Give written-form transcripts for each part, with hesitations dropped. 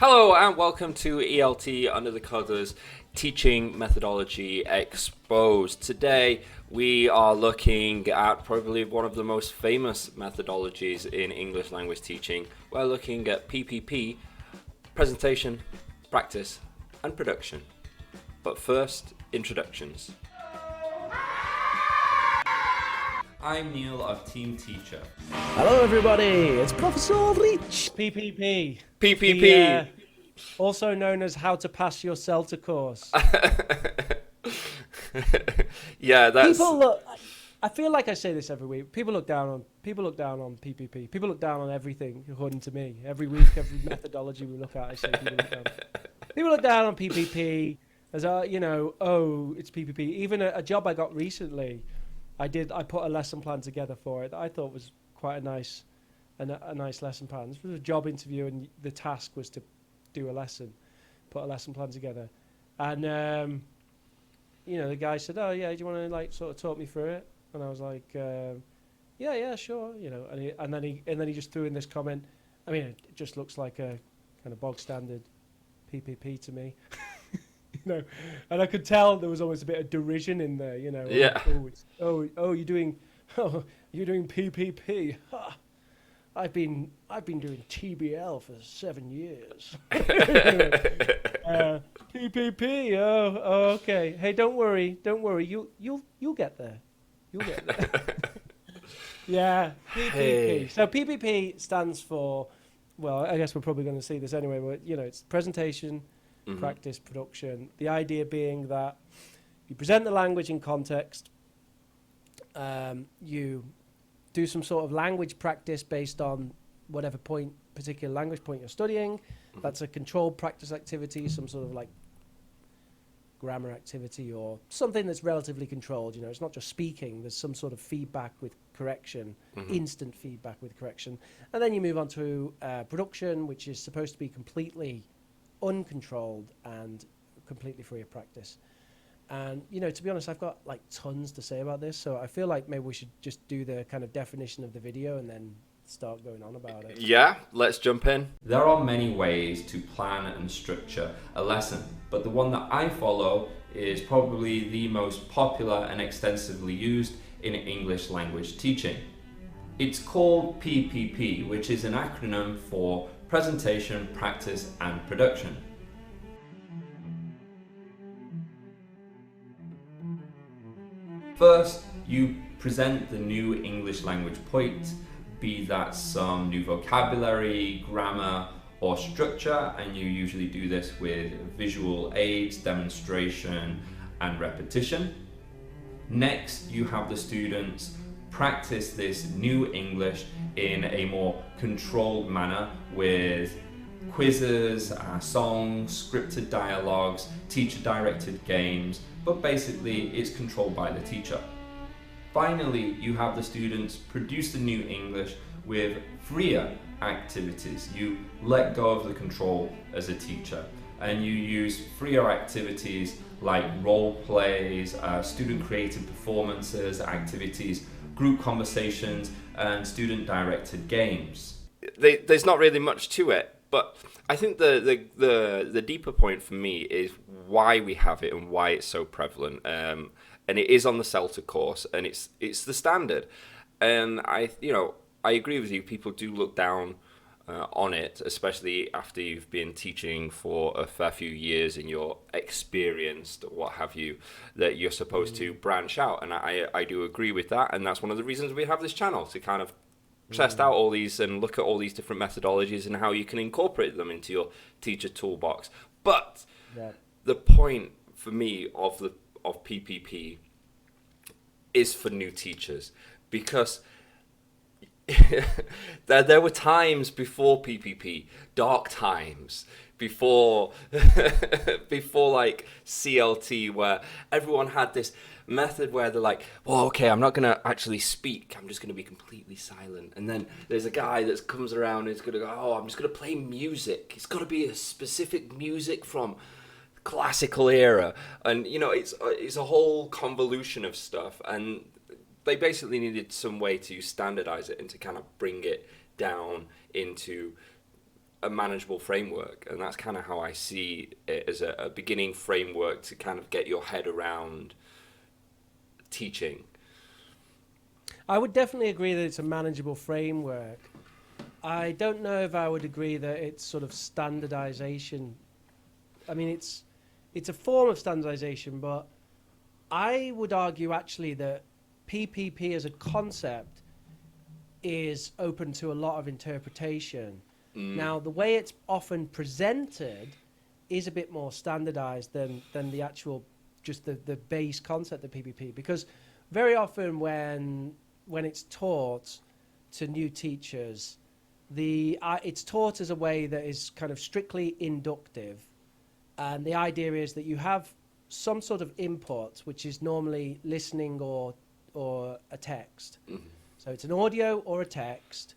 Hello and welcome to ELT Under the Covers Teaching Methodology Exposed. Today we are looking at probably one of the most famous methodologies in English language teaching. We're looking at PPP, presentation, practice and production. But first, introductions. I'm Neil of Team Teacher. Hello everybody, it's Professor Rich. PPP. PPP! Also known as How to Pass Your CELTA course. Yeah, that's... People look, I feel like I say this every week. People look down on PPP. People look down on everything, according to me. Every week, every methodology we look at, I say people look down on PPP as, it's PPP. Even a job I got recently, I put a lesson plan together for it that I thought was quite a nice lesson plan. This was a job interview, and the task was to do a lesson, put a lesson plan together. And the guy said, "Oh yeah, do you want to sort of talk me through it?" And I was like, "Yeah, sure." And then he just threw in this comment. I mean, it just looks like a kind of bog standard PPP to me. And I could tell there was almost a bit of derision in there, Yeah. You're doing PPP. Ha. I've been doing TBL for 7 years. PPP. Oh, okay. Hey, don't worry. You'll get there. Yeah, PPP. Hey. So PPP stands for, well, I guess we're probably going to see this anyway, but it's presentation, practice, production. The idea being that you present the language in context, you do some sort of language practice based on whatever particular language point you're studying. That's a controlled practice activity, some sort of like grammar activity or something that's relatively controlled. It's not just speaking. There's some sort of feedback with correction, instant feedback with correction. And then you move on to production, which is supposed to be completely uncontrolled and completely free of practice. And, to be honest, I've got tons to say about this. So I feel like maybe we should just do the kind of definition of the video and then start going on about it. Yeah, let's jump in. There are many ways to plan and structure a lesson, but the one that I follow is probably the most popular and extensively used in English language teaching. It's called PPP, which is an acronym for presentation, practice, and production. First, you present the new English language point, be that some new vocabulary, grammar, or structure, and you usually do this with visual aids, demonstration, and repetition. Next, you have the students practice this new English in a more controlled manner with quizzes, songs, scripted dialogues, teacher-directed games, but basically it's controlled by the teacher. Finally, you have the students produce the new English with freer activities. You let go of the control as a teacher, and you use freer activities like role plays, student created performances, activities, group conversations, and student-directed games. There's not really much to it. But I think the deeper point for me is why we have it and why it's so prevalent. And it is on the CELTA course, and it's the standard. And I agree with you. People do look down on it, especially after you've been teaching for a fair few years and you're experienced, what have you, that you're supposed to branch out. And I do agree with that. And that's one of the reasons we have this channel, to kind of test out all these and look at all these different methodologies and how you can incorporate them into your teacher toolbox. But the point for me of PPP is for new teachers, because there were times before PPP, dark times, before CLT, where everyone had this method where they're like, well, okay, I'm not going to actually speak. I'm just going to be completely silent. And then there's a guy that comes around and is going to go, oh, I'm just going to play music. It's got to be a specific music from classical era. And, it's a whole convolution of stuff. And they basically needed some way to standardize it and to kind of bring it down into a manageable framework, and that's kind of how I see it, as a beginning framework to kind of get your head around teaching. I would definitely agree that it's a manageable framework. I don't know if I would agree that it's sort of standardization. I mean, it's a form of standardization, but I would argue actually that PPP as a concept is open to a lot of interpretation. Now, the way it's often presented is a bit more standardized than the actual, just the base concept of PPP, because very often when it's taught to new teachers, it's taught as a way that is kind of strictly inductive, and the idea is that you have some sort of input, which is normally listening or a text. So it's an audio or a text.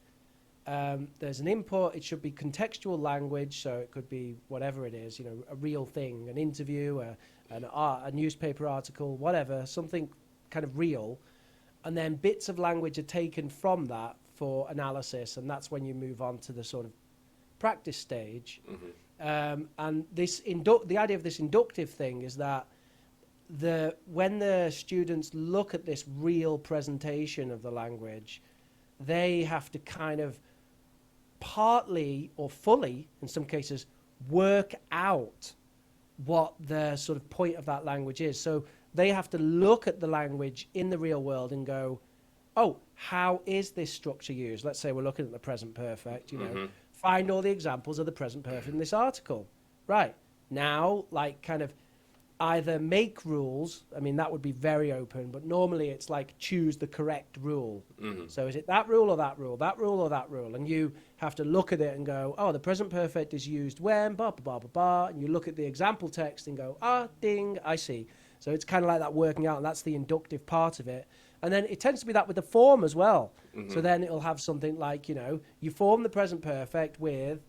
There's an input. It should be contextual language, so it could be whatever it is, a real thing, an interview, a newspaper article, whatever, something kind of real. And then bits of language are taken from that for analysis, and that's when you move on to the sort of practice stage. And the idea of this inductive thing is that when the students look at this real presentation of the language, they have to kind of partly or fully, in some cases, work out what the sort of point of that language is. So they have to look at the language in the real world and go, oh, how is this structure used? Let's say we're looking at the present perfect, find all the examples of the present perfect in this article. Right. Now, like kind of either make rules, I mean, that would be very open, but normally it's like choose the correct rule. So is it that rule or that rule, that rule or that rule? And you have to look at it and go, oh, the present perfect is used when, blah, blah, blah, blah. And you look at the example text and go, ding, I see. So it's kind of like that working out, and that's the inductive part of it. And then it tends to be that with the form as well. So then it'll have something like, you form the present perfect with,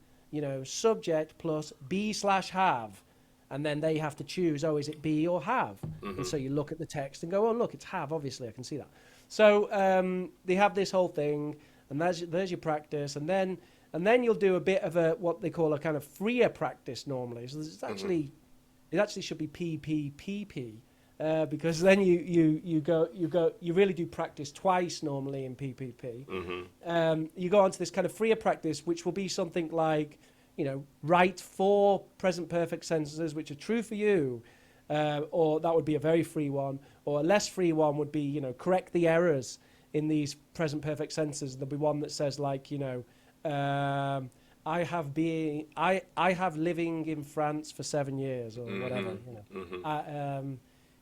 subject plus be/have. And then they have to choose, is it be or have? And so you look at the text and go, oh, look, it's have, obviously, I can see that. So they have this whole thing, and there's your practice. And then you'll do a bit of what they call a kind of freer practice normally. So it's actually, it actually should be PPPP, because then you really do practice twice normally in PPP. You go on to this kind of freer practice, which will be something like, write 4 present perfect sentences which are true for you, or that would be a very free one, or a less free one would be, correct the errors in these present perfect sentences. There'll be one that says like, I have living in France for 7 years, or whatever,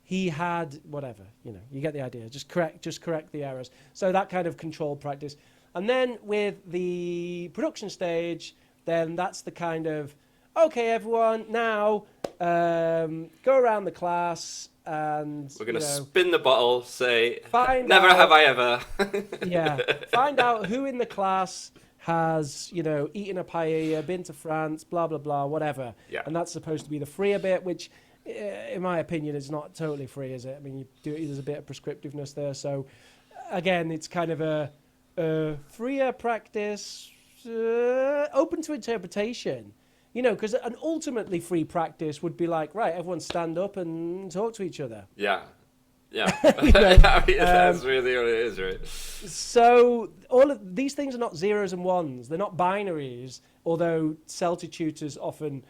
he had whatever, you get the idea. Just correct the errors. So that kind of control practice. And then with the production stage, then that's the kind of, okay, everyone, now go around the class and... We're going to spin the bottle, say, never out, have I ever. Find out who in the class has, eaten a paella, been to France, blah, blah, blah, whatever. Yeah. And that's supposed to be the freer bit, which, in my opinion, is not totally free, is it? I mean, there's a bit of prescriptiveness there. So, again, it's kind of a freer practice... open to interpretation, because an ultimately free practice would be like, right, everyone stand up and talk to each other. Yeah. That's really what it is, right? So all of these things are not zeros and ones. They're not binaries, although CELTA tutors often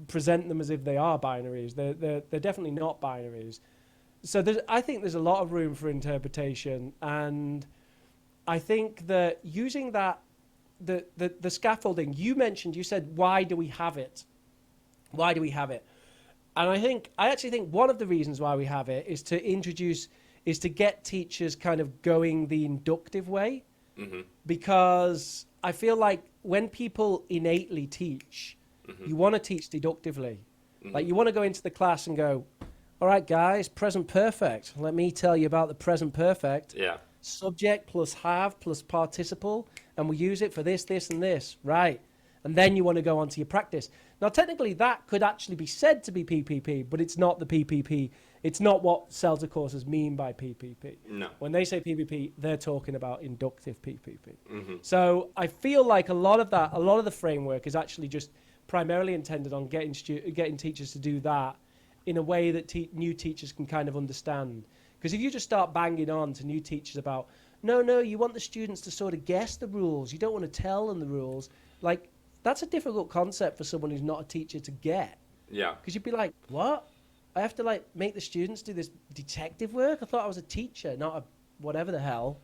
present them as if they are binaries. They're definitely not binaries. So I think there's a lot of room for interpretation, and I think that using that the scaffolding you mentioned, you said, why do we have it? Why do we have it? And I actually think one of the reasons why we have it is to get teachers kind of going the inductive way. Because I feel like when people innately teach, you want to teach deductively. Like you want to go into the class and go, all right, guys, present perfect. Let me tell you about the present perfect. Yeah. Subject plus have plus participle, and we use it for this, this, and this, right? And then you want to go on to your practice. Now, technically, that could actually be said to be PPP, but it's not the PPP It's not what CELTA courses mean by PPP. No. When they say PPP, they're talking about inductive PPP. Mm-hmm. So I feel like a lot of the framework is actually just primarily intended on getting teachers to do that in a way that new teachers can kind of understand. Because if you just start banging on to new teachers about, no, you want the students to sort of guess the rules, you don't want to tell them the rules, like, that's a difficult concept for someone who's not a teacher to get. Yeah. Because you'd be like, what? I have to like make the students do this detective work? I thought I was a teacher, not a whatever the hell,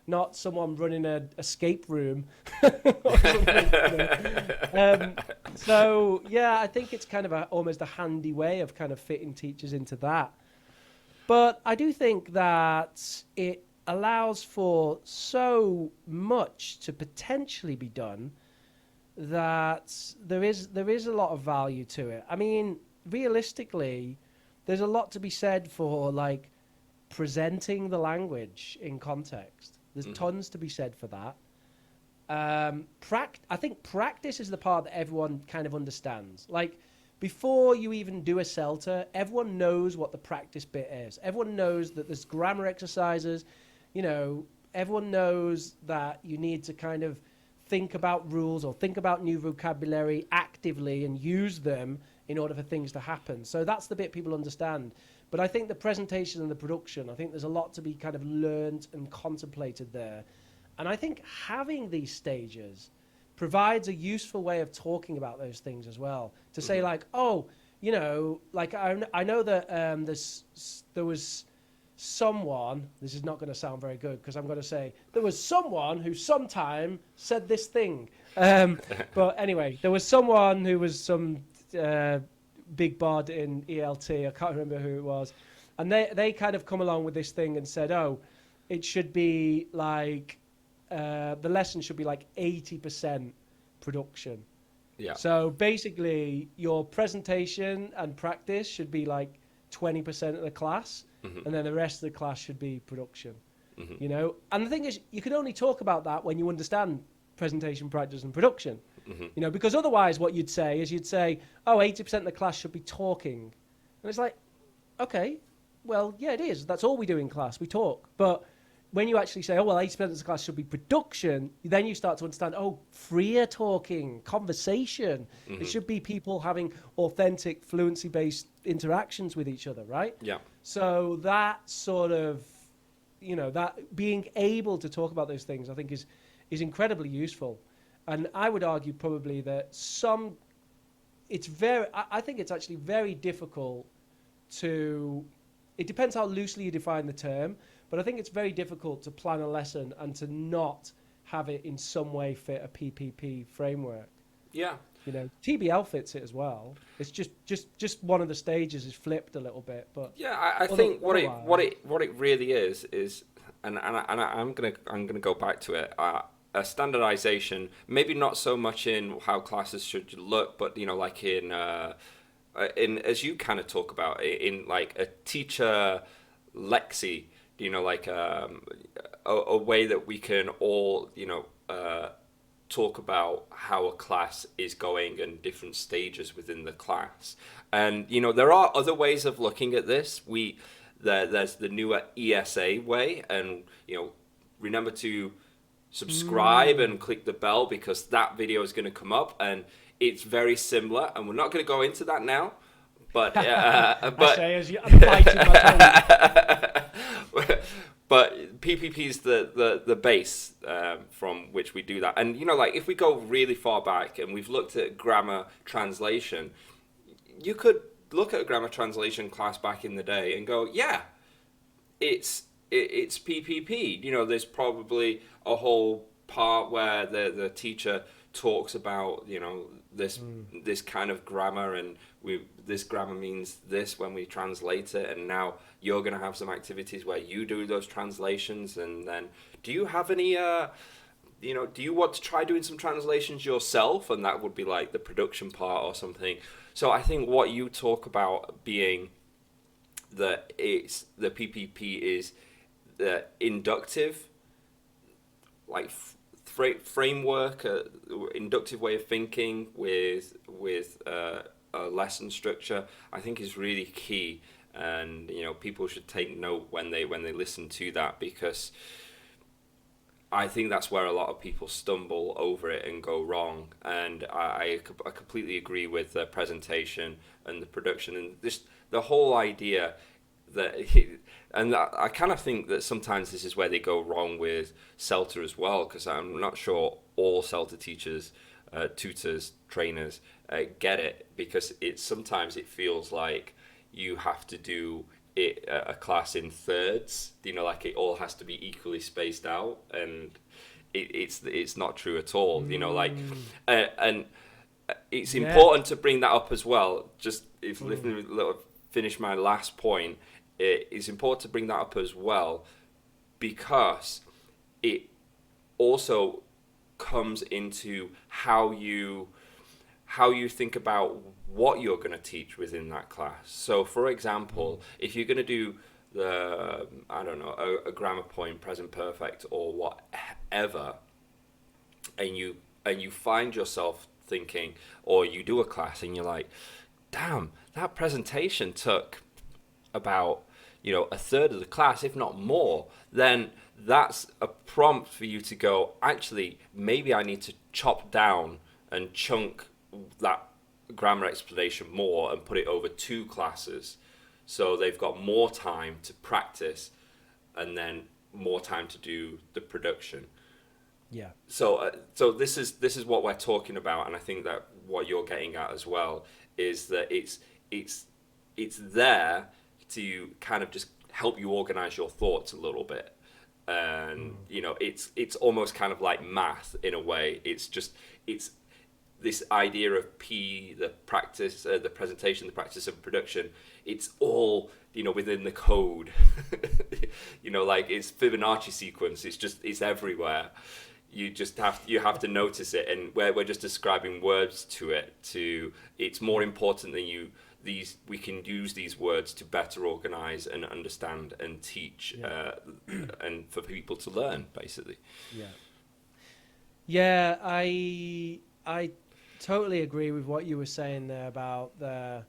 not someone running an escape room. So yeah, I think it's kind of almost a handy way of kind of fitting teachers into that. But I do think that it allows for so much to potentially be done that there is a lot of value to it. I mean, realistically, there's a lot to be said for like presenting the language in context. There's tons to be said for that. I think practice is the part that everyone kind of understands. Like, before you even do a CELTA, everyone knows what the practice bit is. Everyone knows that there's grammar exercises. Everyone knows that you need to kind of think about rules or think about new vocabulary actively and use them in order for things to happen. So that's the bit people understand. But I think the presentation and the production, I think there's a lot to be kind of learned and contemplated there. And I think having these stages provides a useful way of talking about those things as well. To say like, like I know that there was someone, this is not going to sound very good because I'm going to say, there was someone who sometime said this thing. But anyway, there was someone who was some big bod in ELT, I can't remember who it was. And they kind of come along with this thing and said, it should be like, the lesson should be like 80% production. Yeah. So basically, your presentation and practice should be like 20% of the class, and then the rest of the class should be production. And the thing is, you can only talk about that when you understand presentation, practice, and production. Because otherwise, what you'd say is 80% of the class should be talking, and it's like, okay, well, yeah, it is. That's all we do in class. We talk, but when you actually say, 80% of the class should be production, then you start to understand, freer talking, conversation. It should be people having authentic, fluency-based interactions with each other, right? Yeah. So that sort of, that being able to talk about those things, I think is incredibly useful. And I would argue probably that I think it's actually very difficult it depends how loosely you define the term, but I think it's very difficult to plan a lesson and to not have it in some way fit a PPP framework. Yeah. TBL fits it as well. It's just one of the stages is flipped a little bit, but yeah, I think what it really is, and I'm gonna go back to it. A standardization, maybe not so much in how classes should look, but like in as you kind of talk about in like a teacher lexi, like a way that we can all talk about how a class is going and different stages within the class. And there are other ways of looking at this. There's the newer ESA way, and remember to subscribe and click the bell because that video is going to come up and it's very similar, and we're not going to go into that now, but I'm biting my tongue. But PPP is the base from which we do that. And like if we go really far back and we've looked at grammar translation, you could look at a grammar translation class back in the day and go, yeah, it's PPP. There's probably a whole part where the teacher talks about this kind of grammar, and this grammar means this when we translate it, and now you're going to have some activities where you do those translations. And then do you have any do you want to try doing some translations yourself? And that would be like the production part or something. So I think what you talk about being that it's the PPP is the inductive, like framework, inductive way of thinking with a lesson structure, I think is really key. and people should take note when they listen to that, because I think that's where a lot of people stumble over it and go wrong. And I completely agree with the presentation and the production and just the whole idea that I kind of think that sometimes this is where they go wrong with CELTA as well, because I'm not sure all CELTA teachers, tutors, trainers get it, because sometimes it feels like you have to do a class in thirds, like it all has to be equally spaced out, and it's not true at all. And it's important to bring that up as well. Just finish my last point. It's important to bring that up as well, because it also comes into how you think about what you're going to teach within that class. So, for example, if you're going to do a grammar point, present perfect, or whatever, and you find yourself thinking, or you do a class and you're like, damn, that presentation took about a third of the class, if not more, then that's a prompt for you to go, actually, maybe I need to chop down and chunk that grammar explanation more and put it over 2 classes, so they've got more time to practice and then more time to do the production. Yeah. So this is what we're talking about, and I think that what you're getting at as well is that it's there to kind of just help you organize your thoughts a little bit. And it's almost kind of like math in a way. It's this idea of P, the practice, the presentation, the practice and production. It's all within the code. Like it's Fibonacci sequence. It's everywhere. You have to notice it, and we're just describing words to it. It's more important than we can use these words to better organize and understand and teach, and for people to learn, basically. Yeah, I totally agree with what you were saying there about the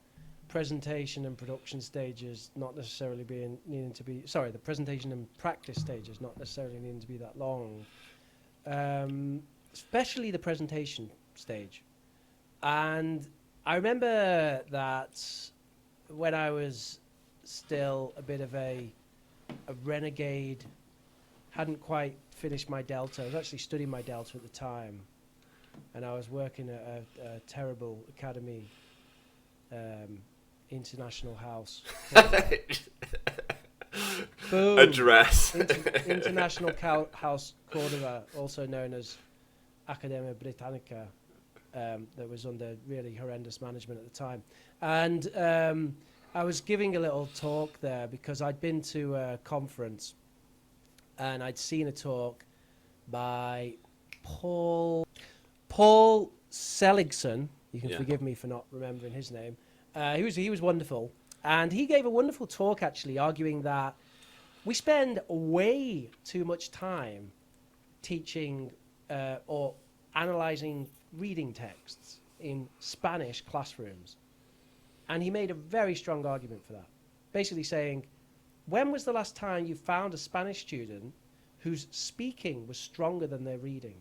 presentation and production stages not necessarily the presentation and practice stages not necessarily needing to be that long, especially the presentation stage. And I remember that when I was still a bit of a renegade, hadn't quite finished my Delta. I was actually studying my Delta at the time, and I was working at a terrible academy, International House. Boom. Address. International House Cordova, also known as Academia Britannica, that was under really horrendous management at the time. And I was giving a little talk there because I'd been to a conference and I'd seen a talk by Paul Seligson. You can forgive me for not remembering his name. He was wonderful. And he gave a wonderful talk, actually, arguing that we spend way too much time teaching or analyzing reading texts in Spanish classrooms. And he made a very strong argument for that, basically saying, when was the last time you found a Spanish student whose speaking was stronger than their reading?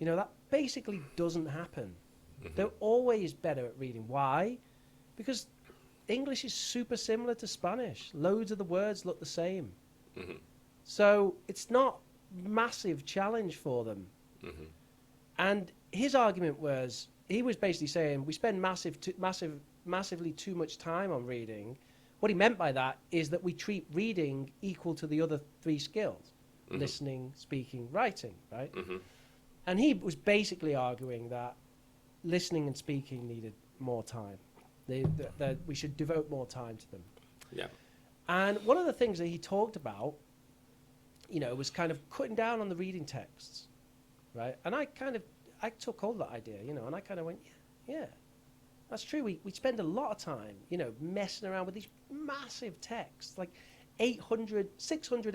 That basically doesn't happen. Mm-hmm. They're always better at reading. Why? Because English is super similar to Spanish. Loads of the words look the same. Mm-hmm. So it's not a massive challenge for them. Mm-hmm. And his argument was, he was basically saying we spend massively too much time on reading. What he meant by that is that we treat reading equal to the other 3 skills, mm-hmm. listening, speaking, writing, right? Mm-hmm. And he was basically arguing that listening and speaking needed more time. That we should devote more time to them. Yeah. And one of the things that he talked about, was kind of cutting down on the reading texts, right? And I took hold of that idea, and I kind of went, yeah, that's true. We spend a lot of time, messing around with these massive texts, like 600,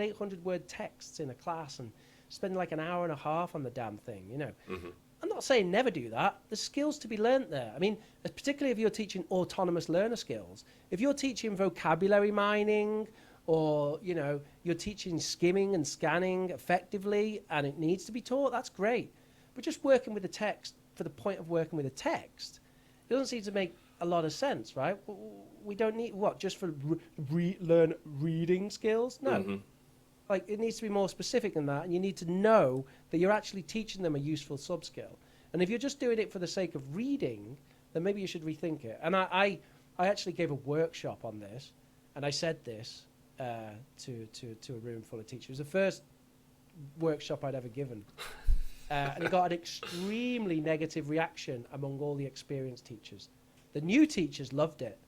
800 word texts in a class, and spend like an hour and a half on the damn thing, Mm-hmm. I'm not saying never do that. There's skills to be learnt there. I mean, particularly if you're teaching autonomous learner skills, if you're teaching vocabulary mining, or you're teaching skimming and scanning effectively, and it needs to be taught, that's great. But just working with the text for the point of working with the text, it doesn't seem to make a lot of sense, right? We don't need just for learn reading skills? No. Mm-hmm. Like, it needs to be more specific than that, and you need to know that you're actually teaching them a useful sub-skill. And if you're just doing it for the sake of reading, then maybe you should rethink it. And I actually gave a workshop on this, and I said this to a room full of teachers. It was the first workshop I'd ever given. And it got an extremely negative reaction among all the experienced teachers. The new teachers loved it.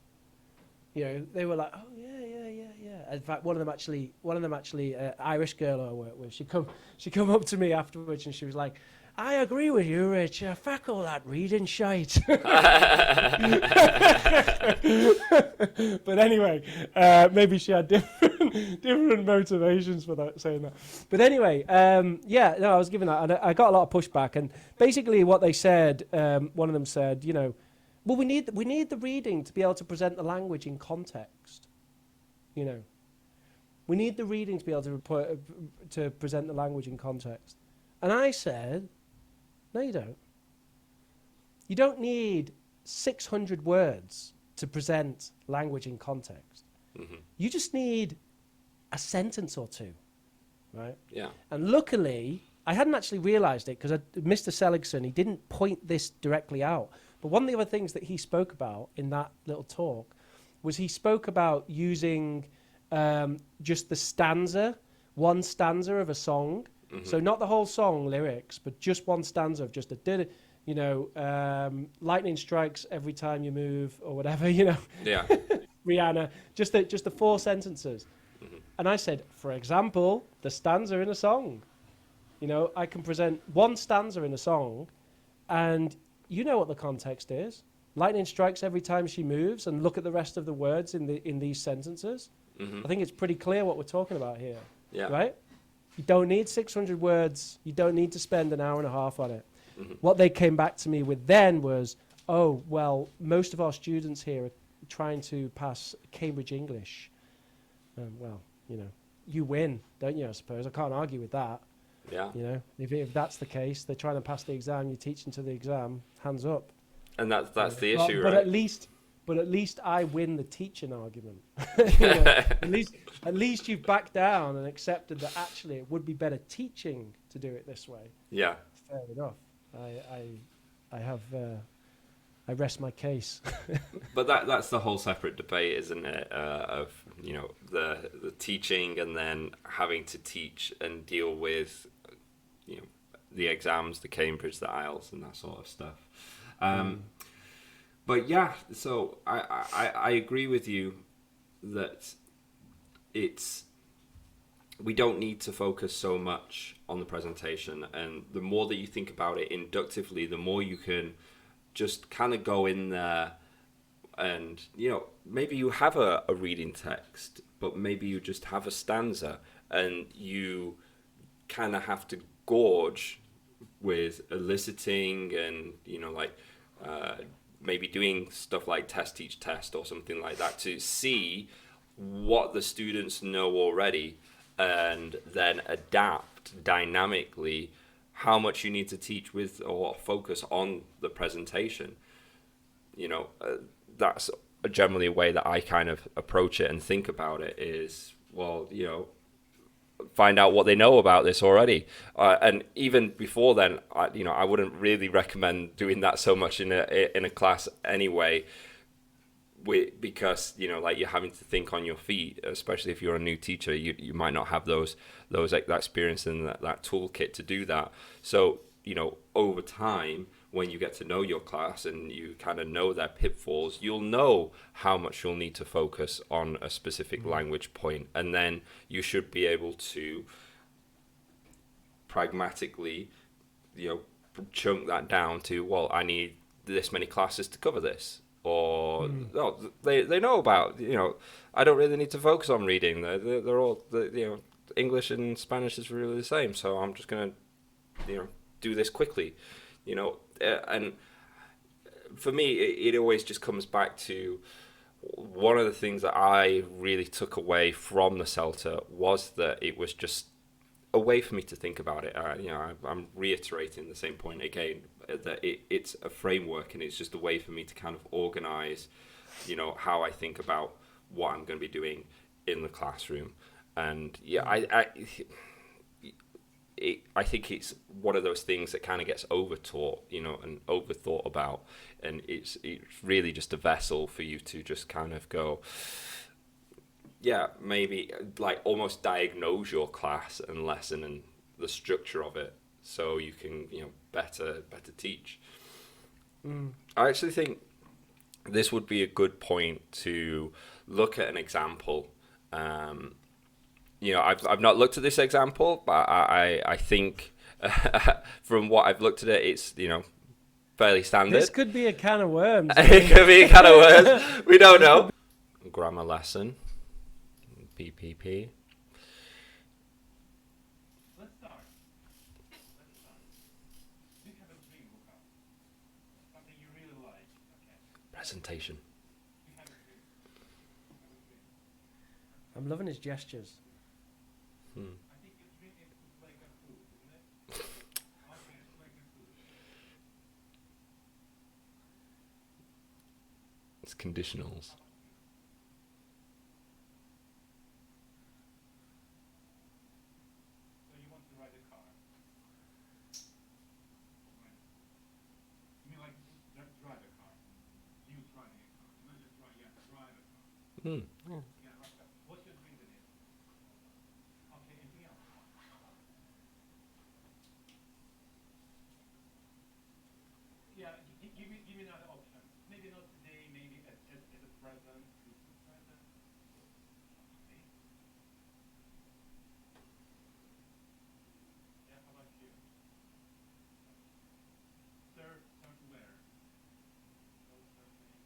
They were like, "Oh yeah." In fact, one of them actually, Irish girl I work with, she come up to me afterwards and she was like, "I agree with you, Rich. Fuck all that reading shite." But anyway, maybe she had different motivations for that, saying that. But anyway, I was giving that, and I got a lot of pushback. And basically, what they said, one of them said, well, we need the reading to be able to present the language in context. We need the reading to be able to present the language in context. And I said, no, you don't. You don't need 600 words to present language in context. Mm-hmm. You just need a sentence or two, right? Yeah. And luckily, I hadn't actually realized it because Mr. Seligson, he didn't point this directly out. But one of the other things that he spoke about in that little talk was he spoke about using just the stanza, one stanza of a song. Mm-hmm. So not the whole song lyrics, but just one stanza of just lightning strikes every time you move, or whatever, Yeah. Rihanna, just the four sentences. Mm-hmm. And I said, for example, the stanza in a song. I can present one stanza in a song, and you know what the context is. Lightning strikes every time she moves, and look at the rest of the words in these sentences. Mm-hmm. I think it's pretty clear what we're talking about here. Yeah. Right? You don't need 600 words. You don't need to spend an hour and a half on it. Mm-hmm. What they came back to me with then was, oh, well, most of our students here are trying to pass Cambridge English. You win, don't you, I suppose? I can't argue with that. Yeah. If that's the case, they're trying to pass the exam, you teach them to the exam, hands up. And that's the issue, but right? But at least I win the teaching argument. At least you've backed down and accepted that actually it would be better teaching to do it this way. Yeah. Fair enough. I rest my case. But that's the whole separate debate, isn't it? Of the teaching, and then having to teach and deal with the exams, the Cambridge, the IELTS, and that sort of stuff. But yeah, so I agree with you that we don't need to focus so much on the presentation, and the more that you think about it inductively, the more you can just kind of go in there and, maybe you have a reading text, but maybe you just have a stanza, and you kind of have to gorge with eliciting and, maybe doing stuff like test, teach, test or something like that to see what the students know already, and then adapt dynamically how much you need to teach with or focus on the presentation. That's generally a way that I kind of approach it and think about it is, well, find out what they know about this already. And even before then, I wouldn't really recommend doing that so much in a class anyway, because you're having to think on your feet, especially if you're a new teacher. You might not have that experience and that toolkit to do that. So over time, when you get to know your class and you kind of know their pitfalls, you'll know how much you'll need to focus on a specific language point, and then you should be able to pragmatically chunk that down to, well, I need this many classes to cover this. Or they know about, I don't really need to focus on reading. They're all English and Spanish is really the same, so I'm just gonna do this quickly. And for me, it always just comes back to one of the things that I really took away from the CELTA was that it was just a way for me to think about it. I'm reiterating the same point again, that it's a framework, and it's just a way for me to kind of organize, how I think about what I'm going to be doing in the classroom. And yeah, I think it's one of those things that kind of gets overtaught, and overthought about, and it's really just a vessel for you to just kind of go, yeah, maybe like almost diagnose your class and lesson and the structure of it, so you can better teach. I actually think this would be a good point to look at an example. I've not looked at this example, but I think from what I've looked at it, it's fairly standard. This could be a can of worms. It could be a can of worms. We don't know. Grammar lesson, PPP. Let's start. You have a dream workout. Something you really like. Okay. Presentation. You have a dream. I'm loving his gestures. I think your dream is to play a food, isn't it? Okay, play a food. It's conditionals. So you want to ride a car. Right. You mean like drive a car? You driving a car. Not just drive, drive a car. Yeah, right. What's your dream then? Okay, anything else? Yeah, give me another option. Maybe not today, maybe as a present, future present. Okay. Yeah, how about you? Surf where? Go surfing.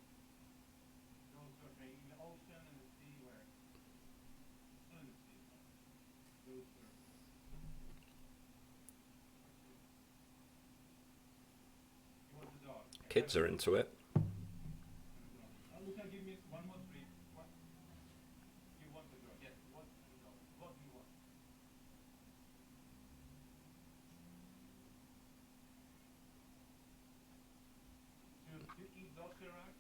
Go surfing in the ocean and the sea, where? Oh, in the sea. Go surfing. You want a dog? Kids are into it. Luca, give me one more three. What? You want a dog? Yes. What dog? What do you want? To eat doshirag?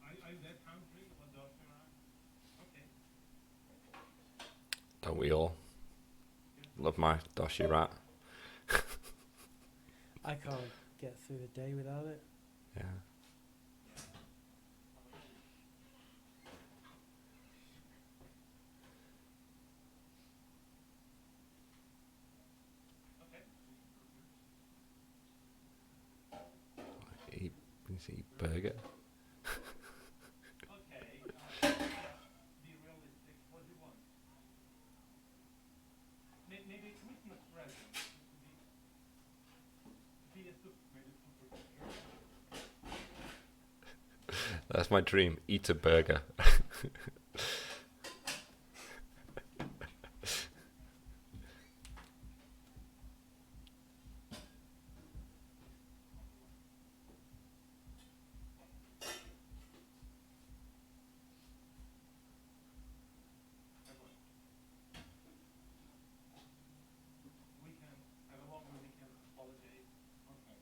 Are you that hungry for doshirag? Okay. Don't we all? Love my Doshi rat. I can't get through the day without it. Yeah. Okay. Eat burger. Okay. Be realistic. What do you want? Maybe Christmas present. Be a maybe super. That's my dream. Eat a burger. Weekend. Have a long weekend holiday. Okay.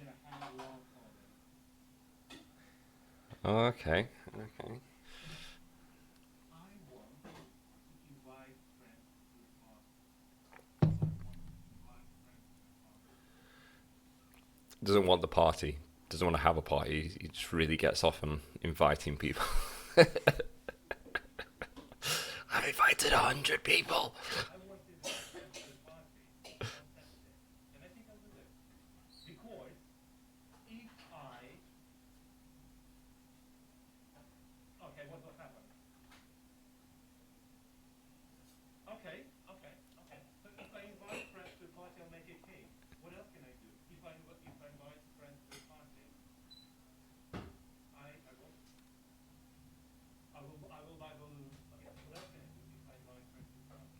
Yeah, have a long holiday. Okay. I want to invite friends to the party. I want to invite friends to the party. Doesn't want the party. Doesn't want to have a party. He just really gets off on inviting people. I've invited 100 people. I want to invite friends to the party on Saturday. And I think I'll do that. Because if I... Okay, what will happen? Okay. So if I invite friends to the party, I'll make a cake. What else can I do? If I invite friends to the party, I will buy balloons. Okay, what else can I do if I invite friends to the party?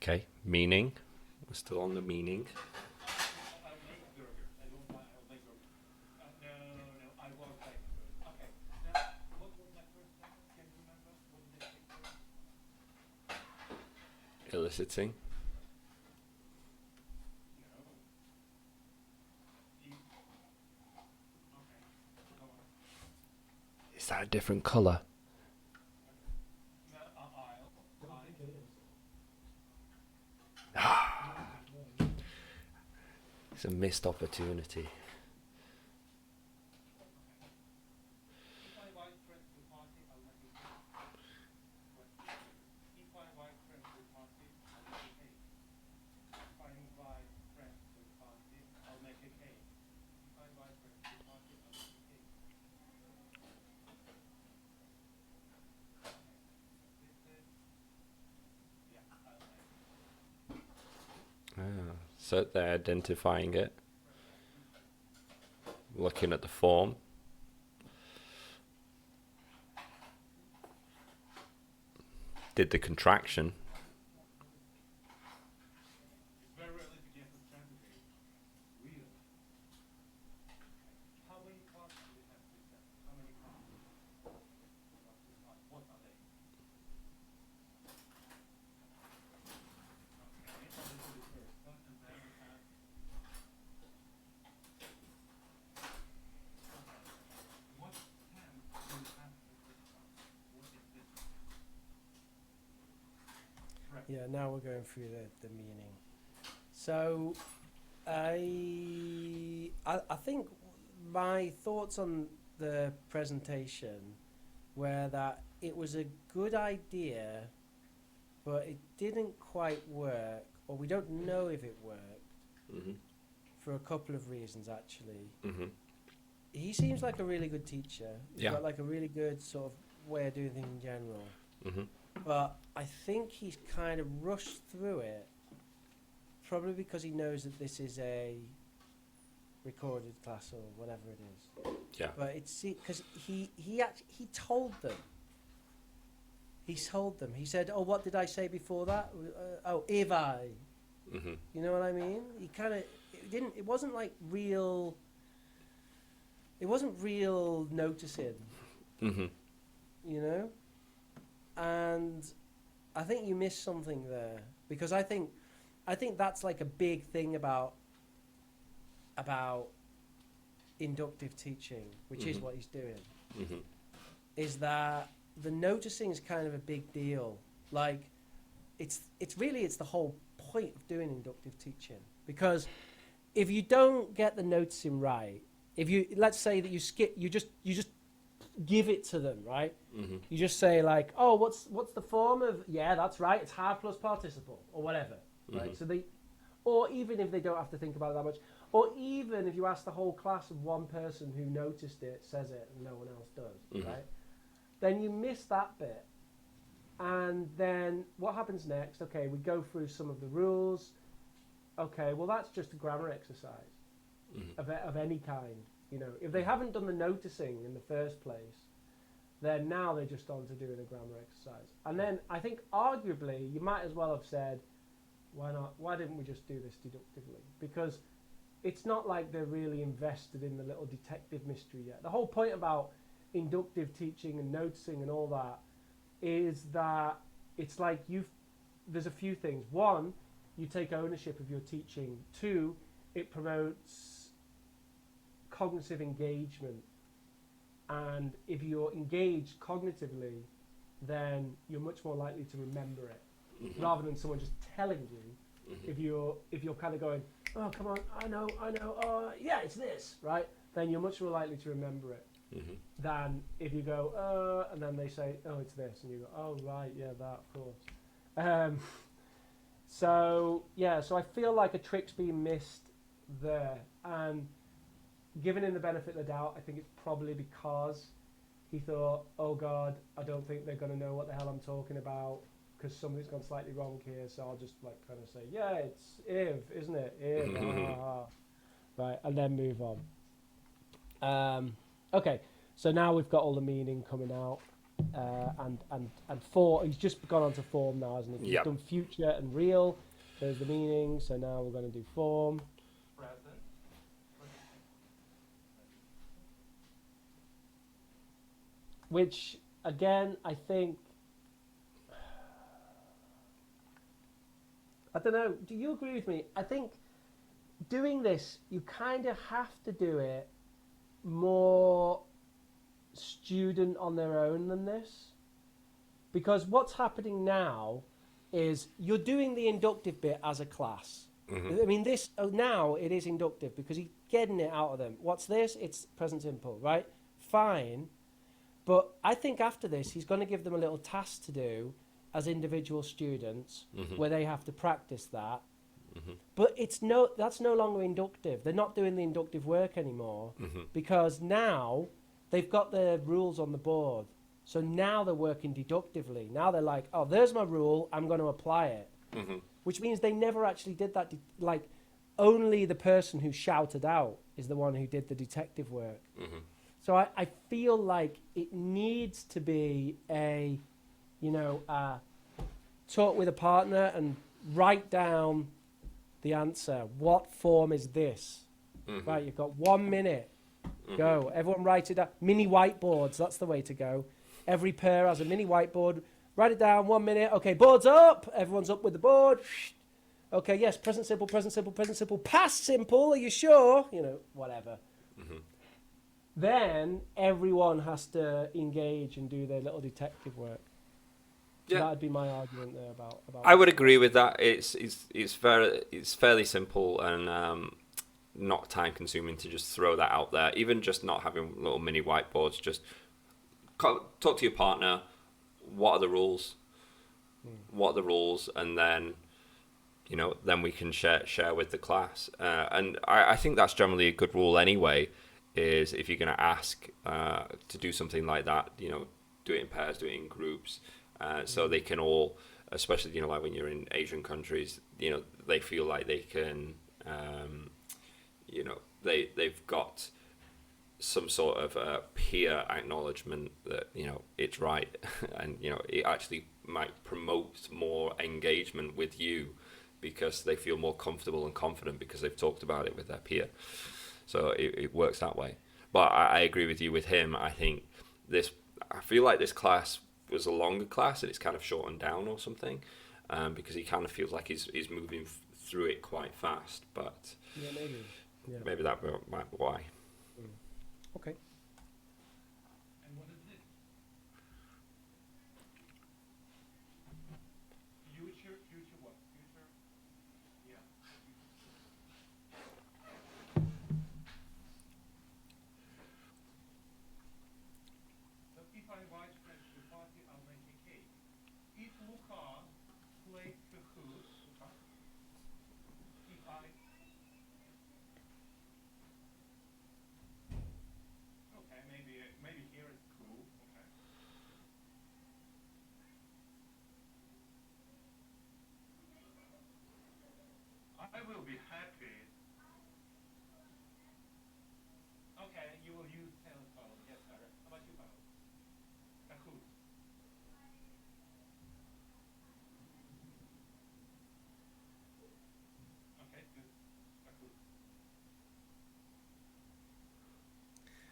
Okay, meaning. We're still on the meaning. I'll make burger. I don't buy. I'll make burger. No. I won't make burger. Okay. Now, what was my first sentence? Can you remember? What did I say first? Eliciting. No. You. Okay. Go on. Is that a different colour? No, I'll. It's a missed opportunity. If I invite friends to the party, I'll make a cake. If I invite friends to the party, I'll make a cake. If I invite friends to the party, I'll make a cake. If I invite friends to the party, I'll make a cake. Yeah, I'll make. So they're identifying it, looking at the form. Did the contraction. It's very early to get to standardization. Really. How many classes do we have to send? How many classes? What are they? Okay, so this is the first one, and then we have. Okay. What tense do we have in this class? What is this? Correct. Yeah, now we're going through the meaning. So, I think my thoughts on the presentation were that it was a good idea, but it didn't quite work, or we don't know if it worked, for a couple of reasons, actually. He seems like a really good teacher. He's Yeah. got like a really good sort of way of doing things in general. Mm-hmm. But I think he's kind of rushed through it, probably because he knows that this is a recorded class or whatever it is. Yeah. But it's because he told them. He told them. He said, "Oh, what did I say before that? Oh, if I." Mm-hmm. You know what I mean? He kind of it didn't. It wasn't like real. It wasn't real noticing. Mm-hmm. You know. And I think you missed something there, because I think that's like a big thing about inductive teaching, which is what he's doing, is that the noticing is kind of a big deal. Like, it's the whole point of doing inductive teaching, because if you don't get the noticing right, if you, let's say that you just give it to them, right? Mm-hmm. You just say like, oh, what's the form of, yeah, that's right, it's have plus participle or whatever, right? So or even if they don't have to think about it that much, or even if you ask the whole class of one person who noticed it, says it, and no one else does, right? Then you miss that bit. And then what happens next? Okay, we go through some of the rules. Okay, well, that's just a grammar exercise of any kind. You know, if they haven't done the noticing in the first place, then now they're just on to doing a grammar exercise. And then I think arguably you might as well have said, why didn't we just do this deductively? Because it's not like they're really invested in the little detective mystery yet. The whole point about inductive teaching and noticing and all that is that it's like there's a few things. One, you take ownership of your teaching. Two, it promotes cognitive engagement, and if you're engaged cognitively, then you're much more likely to remember it, rather than someone just telling you. If you're kind of going, oh, come on, I know, oh yeah, it's this, right? Then you're much more likely to remember it than if you go, and then they say, oh, it's this, and you go, oh right, yeah, that, of course. So I feel like a trick's being missed there, and given him the benefit of the doubt, I think it's probably because he thought, oh God, I don't think they're going to know what the hell I'm talking about, because something's gone slightly wrong here, so I'll just like kind of say, yeah, it's if, isn't it? If, right, and then move on. Okay, so now we've got all the meaning coming out. and for he's just gone on to form now, hasn't he? He's Yep. done future and real. There's the meaning. So now we're going to do form. Present. Which again, I think, I don't know. Do you agree with me? I think doing this, you kind of have to do it more student on their own than this, because what's happening now is you're doing the inductive bit as a class. I mean, this now it is inductive because he's getting it out of them. What's this? It's present simple, right? Fine. But I think after this, he's going to give them a little task to do as individual students where they have to practice that. But that's no longer inductive. They're not doing the inductive work anymore because now they've got their rules on the board. So now they're working deductively. Now they're like, oh, there's my rule. I'm going to apply it. Which means they never actually did that. Like, only the person who shouted out is the one who did the detective work. So I feel like it needs to be a, talk with a partner and write down the answer. What form is this? Right, you've got 1 minute. Go. Everyone write it down. Mini whiteboards, that's the way to go. Every pair has a mini whiteboard. Write it down, 1 minute. Okay, board's up. Everyone's up with the board. Okay, yes, present simple, present simple, present simple. Past simple, are you sure? Whatever. Then everyone has to engage and do their little detective work. Yeah. That'd be my argument there about I would agree with that. It's fairly simple and not time consuming to just throw that out there. Even just not having little mini whiteboards. Just talk to your partner. What are the rules? What are the rules? And then, then we can share with the class. And I think that's generally a good rule anyway. Is if you're going to ask to do something like that, do it in pairs, do it in groups. So they can all, especially, like when you're in Asian countries, they feel like they can, they've got some sort of peer acknowledgement that, it's right. And, it actually might promote more engagement with you because they feel more comfortable and confident because they've talked about it with their peer. So it works that way. But I agree with you with him. I feel like this class was a longer class and it's kind of shortened down or something, because he kind of feels like he's moving through it quite fast. But yeah, maybe. Yeah. Maybe that might be why. Okay. And what is this? Future what? Future? Yeah. So if I invite friends to a party, I'll make a cake. If Luca played Kahoot, if I... Okay, maybe here it's cool. Okay. I will be happy. Okay, you will use telephone. Yes, sir. How about you, Paolo? Kahoot. Okay, good. Kahoot.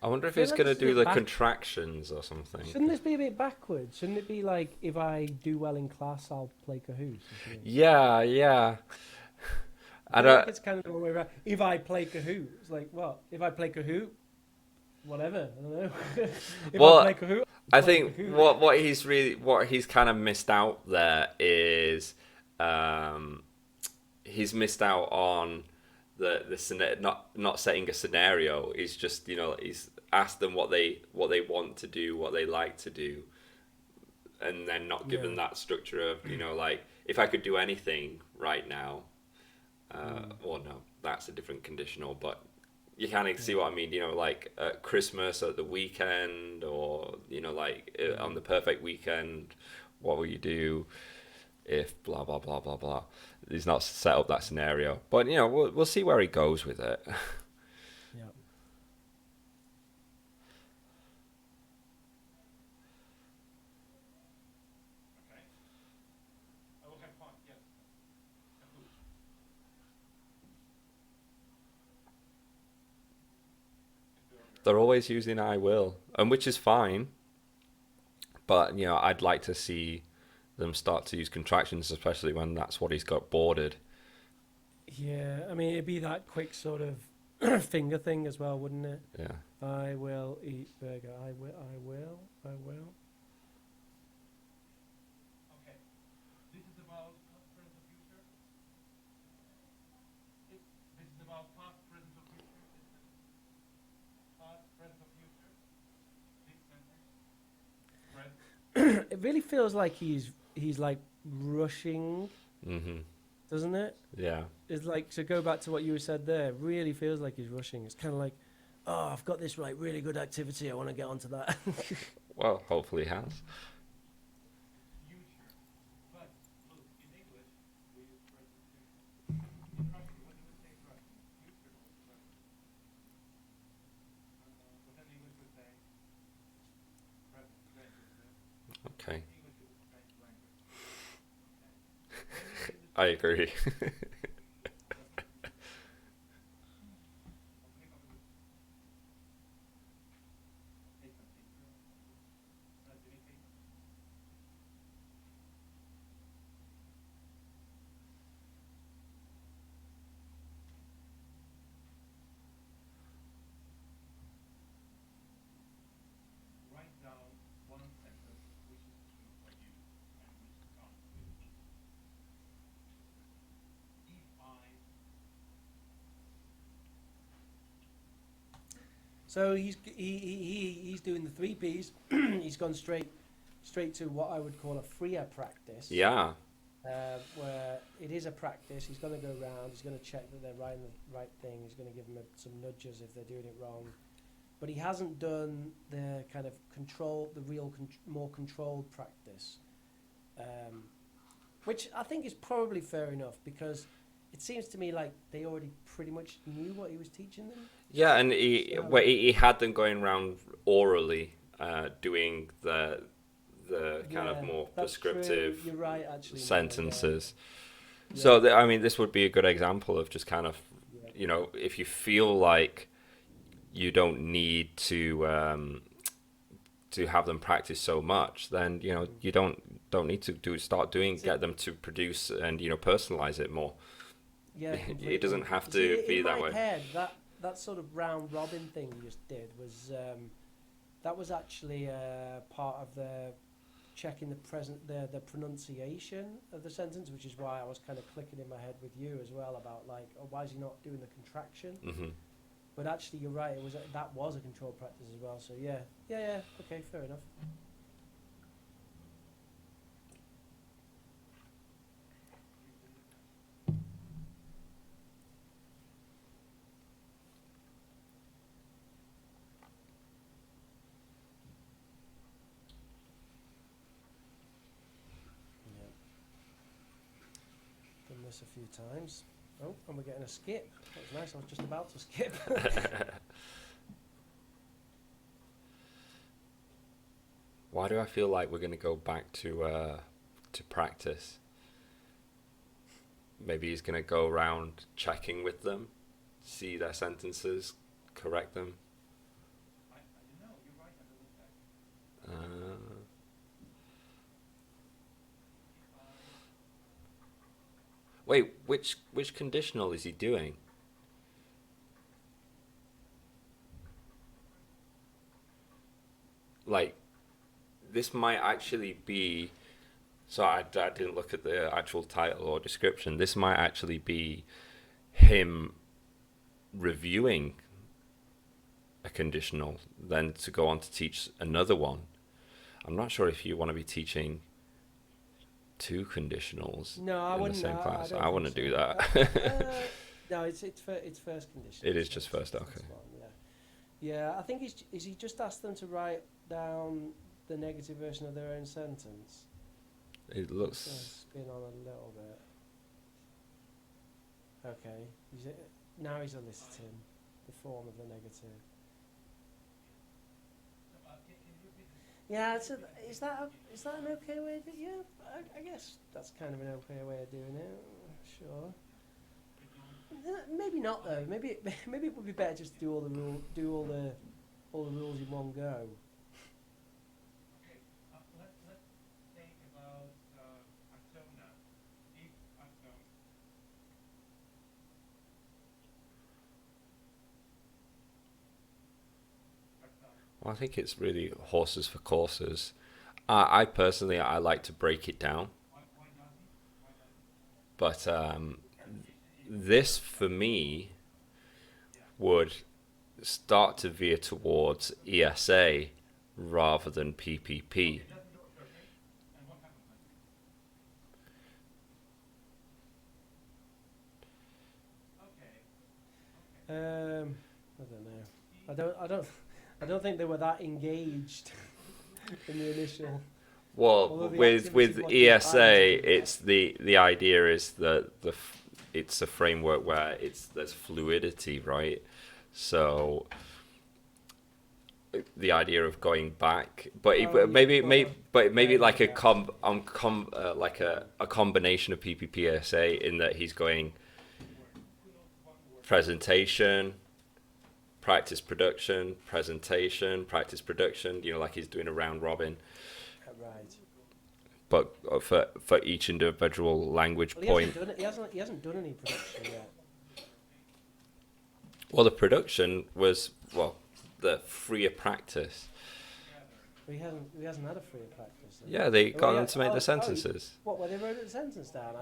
I wonder if feel it's like going to it's a do bit the contractions or something. Shouldn't this be a bit backwards? Shouldn't it be like, if I do well in class, I'll play Kahoot? Yeah. I feel like it's kind of the wrong way around. If I play Kahoot, it's like, what? If I play Kahoot, whatever. I don't know. If Well, I play Kahoot, I I'll play think Kahoot. what he's kind of missed out there is he's missed out on the not setting a scenario. He's just he's asked them what they want to do, what they like to do, and then not given that structure of like, if I could do anything right now, or no, that's a different conditional, but you kind of see what I mean, like at Christmas, at the weekend, or like on the perfect weekend, what will you do if blah blah blah blah blah. He's not set up that scenario, but we'll see where he goes with it. Yeah. They're always using I will, and which is fine. But I'd like to see them start to use contractions, especially when that's what he's got boarded. Yeah, I mean, it'd be that quick sort of finger thing as well, wouldn't it? Yeah. I will eat burger. I will. I will. I will. Okay. This is about present or future. This is about past, present or future. Past, present or future. This sentence. Present. It really feels like he's like rushing, doesn't it? Yeah. It's like, to go back to what you said there, it really feels like he's rushing. It's kind of like, oh, I've got this really good activity. I want to get onto that. Well, hopefully he has. Future. But look, in English, we use present future. In Russian, what do we say in Russian? Future or present? But in English we say present. Strange, isn't it? Okay. English is a strange language. I agree. Write down one sentence which is true for you and which starts with if. If I. So he's doing the 3Ps. He's gone straight to what I would call a freer practice. Yeah. Where it is a practice. He's going to go around. He's going to check that they're writing the right thing. He's going to give them some nudges if they're doing it wrong. But he hasn't done the kind of more controlled practice, which I think is probably fair enough, because it seems to me like they already pretty much knew what he was teaching them. Yeah, and he had them going around orally, doing the kind of more prescriptive You're right, actually, sentences. Yeah. So I mean, this would be a good example of just kind of, if you feel like you don't need to have them practice so much, then you don't need to get them to produce and personalize it more. Yeah, it doesn't have to be that way. In my head, that sort of round robin thing you just did was that was actually part of the checking the pronunciation of the sentence, which is why I was kind of clicking in my head with you as well about like, oh, why is he not doing the contraction? Mm-hmm. But actually, you're right. That was a control practice as well. So yeah. Okay, fair enough. Yeah. Done this a few times. Oh, and we're getting a skip. That was nice. I was just about to skip. Why do I feel like we're going to go back to practice? Maybe he's going to go around checking with them, see their sentences, correct them. I don't know. You're right. I don't look back. Wait, which conditional is he doing? Like, this might actually be... So I didn't look at the actual title or description. This might actually be him reviewing a conditional, then to go on to teach another one. I'm not sure if you want to be teaching two conditionals in the same class. I wouldn't do that. No, it's first condition. It is just first, okay. Yeah, I think is he just asked them to write down the negative version of their own sentence? It looks... Spin on a little bit. Okay, now he's eliciting the form of the negative. Yeah, is that an okay way of doing it? Yeah, I guess that's kind of an okay way of doing it. Sure. Maybe not though. Maybe it would be better just to do all the all the rules in one go. Okay, let's think about persona. If persona. Well, I think it's really horses for courses. I personally, I like to break it down, Why doesn't? Why doesn't? but this for me would start to veer towards ESA rather than PPP. And what happens then? Okay. I don't know. I don't think they were that engaged in the initial. Well, Although the with activity wasn't ESA, defined. it's the idea is that it's a framework where there's fluidity, right? So the idea of going back, but maybe like a combination of PPPSA in that he's going presentation, practice production, presentation, practice production. Like he's doing a round robin. Right. But for each individual language Well, point. he hasn't done any production yet. Well, the production was the freer practice. But he hasn't had a freer practice. Then. Yeah, they got yeah. them to make the sentences. What? Where they wrote the sentence down?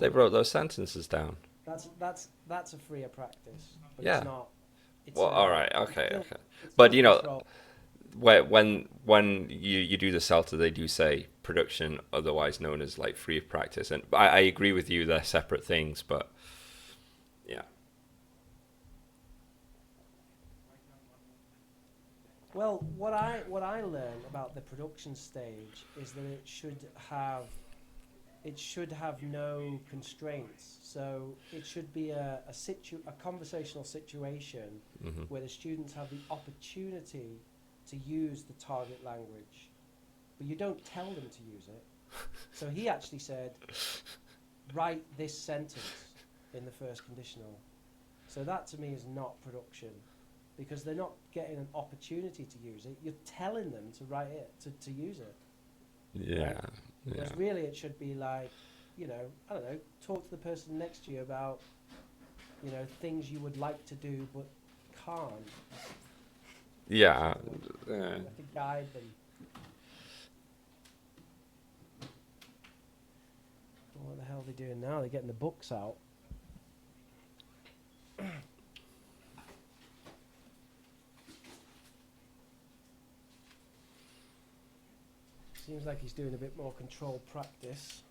They wrote those sentences down. That's a freer practice. But Yeah. It's not. It's Well, all right, it's okay, still- okay. it's But still control. when you do the CELTA, they do say production, otherwise known as like free practice, and I agree with you, they're separate things, but yeah. Well, what I learned about the production stage is that it should have no constraints. So it should be a conversational situation Hmm. where the students have the opportunity to use the target language, but you don't tell them to use it. So he actually said, write this sentence in the first conditional. So that to me is not production, because they're not getting an opportunity to use it. You're telling them to write it, to use it. Yeah, yeah. Whereas really it should be like, I don't know, talk to the person next to you about, things you would like to do but can't. Yeah. You have to guide them. What the hell are they doing now? They're getting the books out. Seems like he's doing a bit more controlled practice.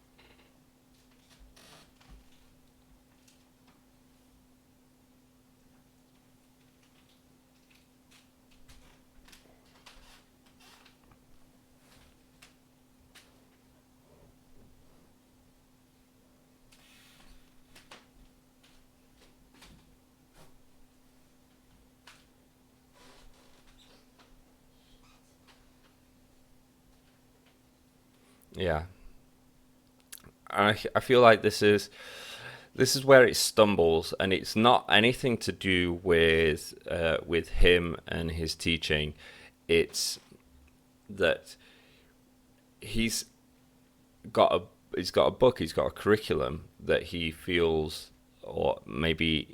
Yeah. I feel like this is where it stumbles, and it's not anything to do with him and his teaching. It's that he's got a book, he's got a curriculum that he feels, or maybe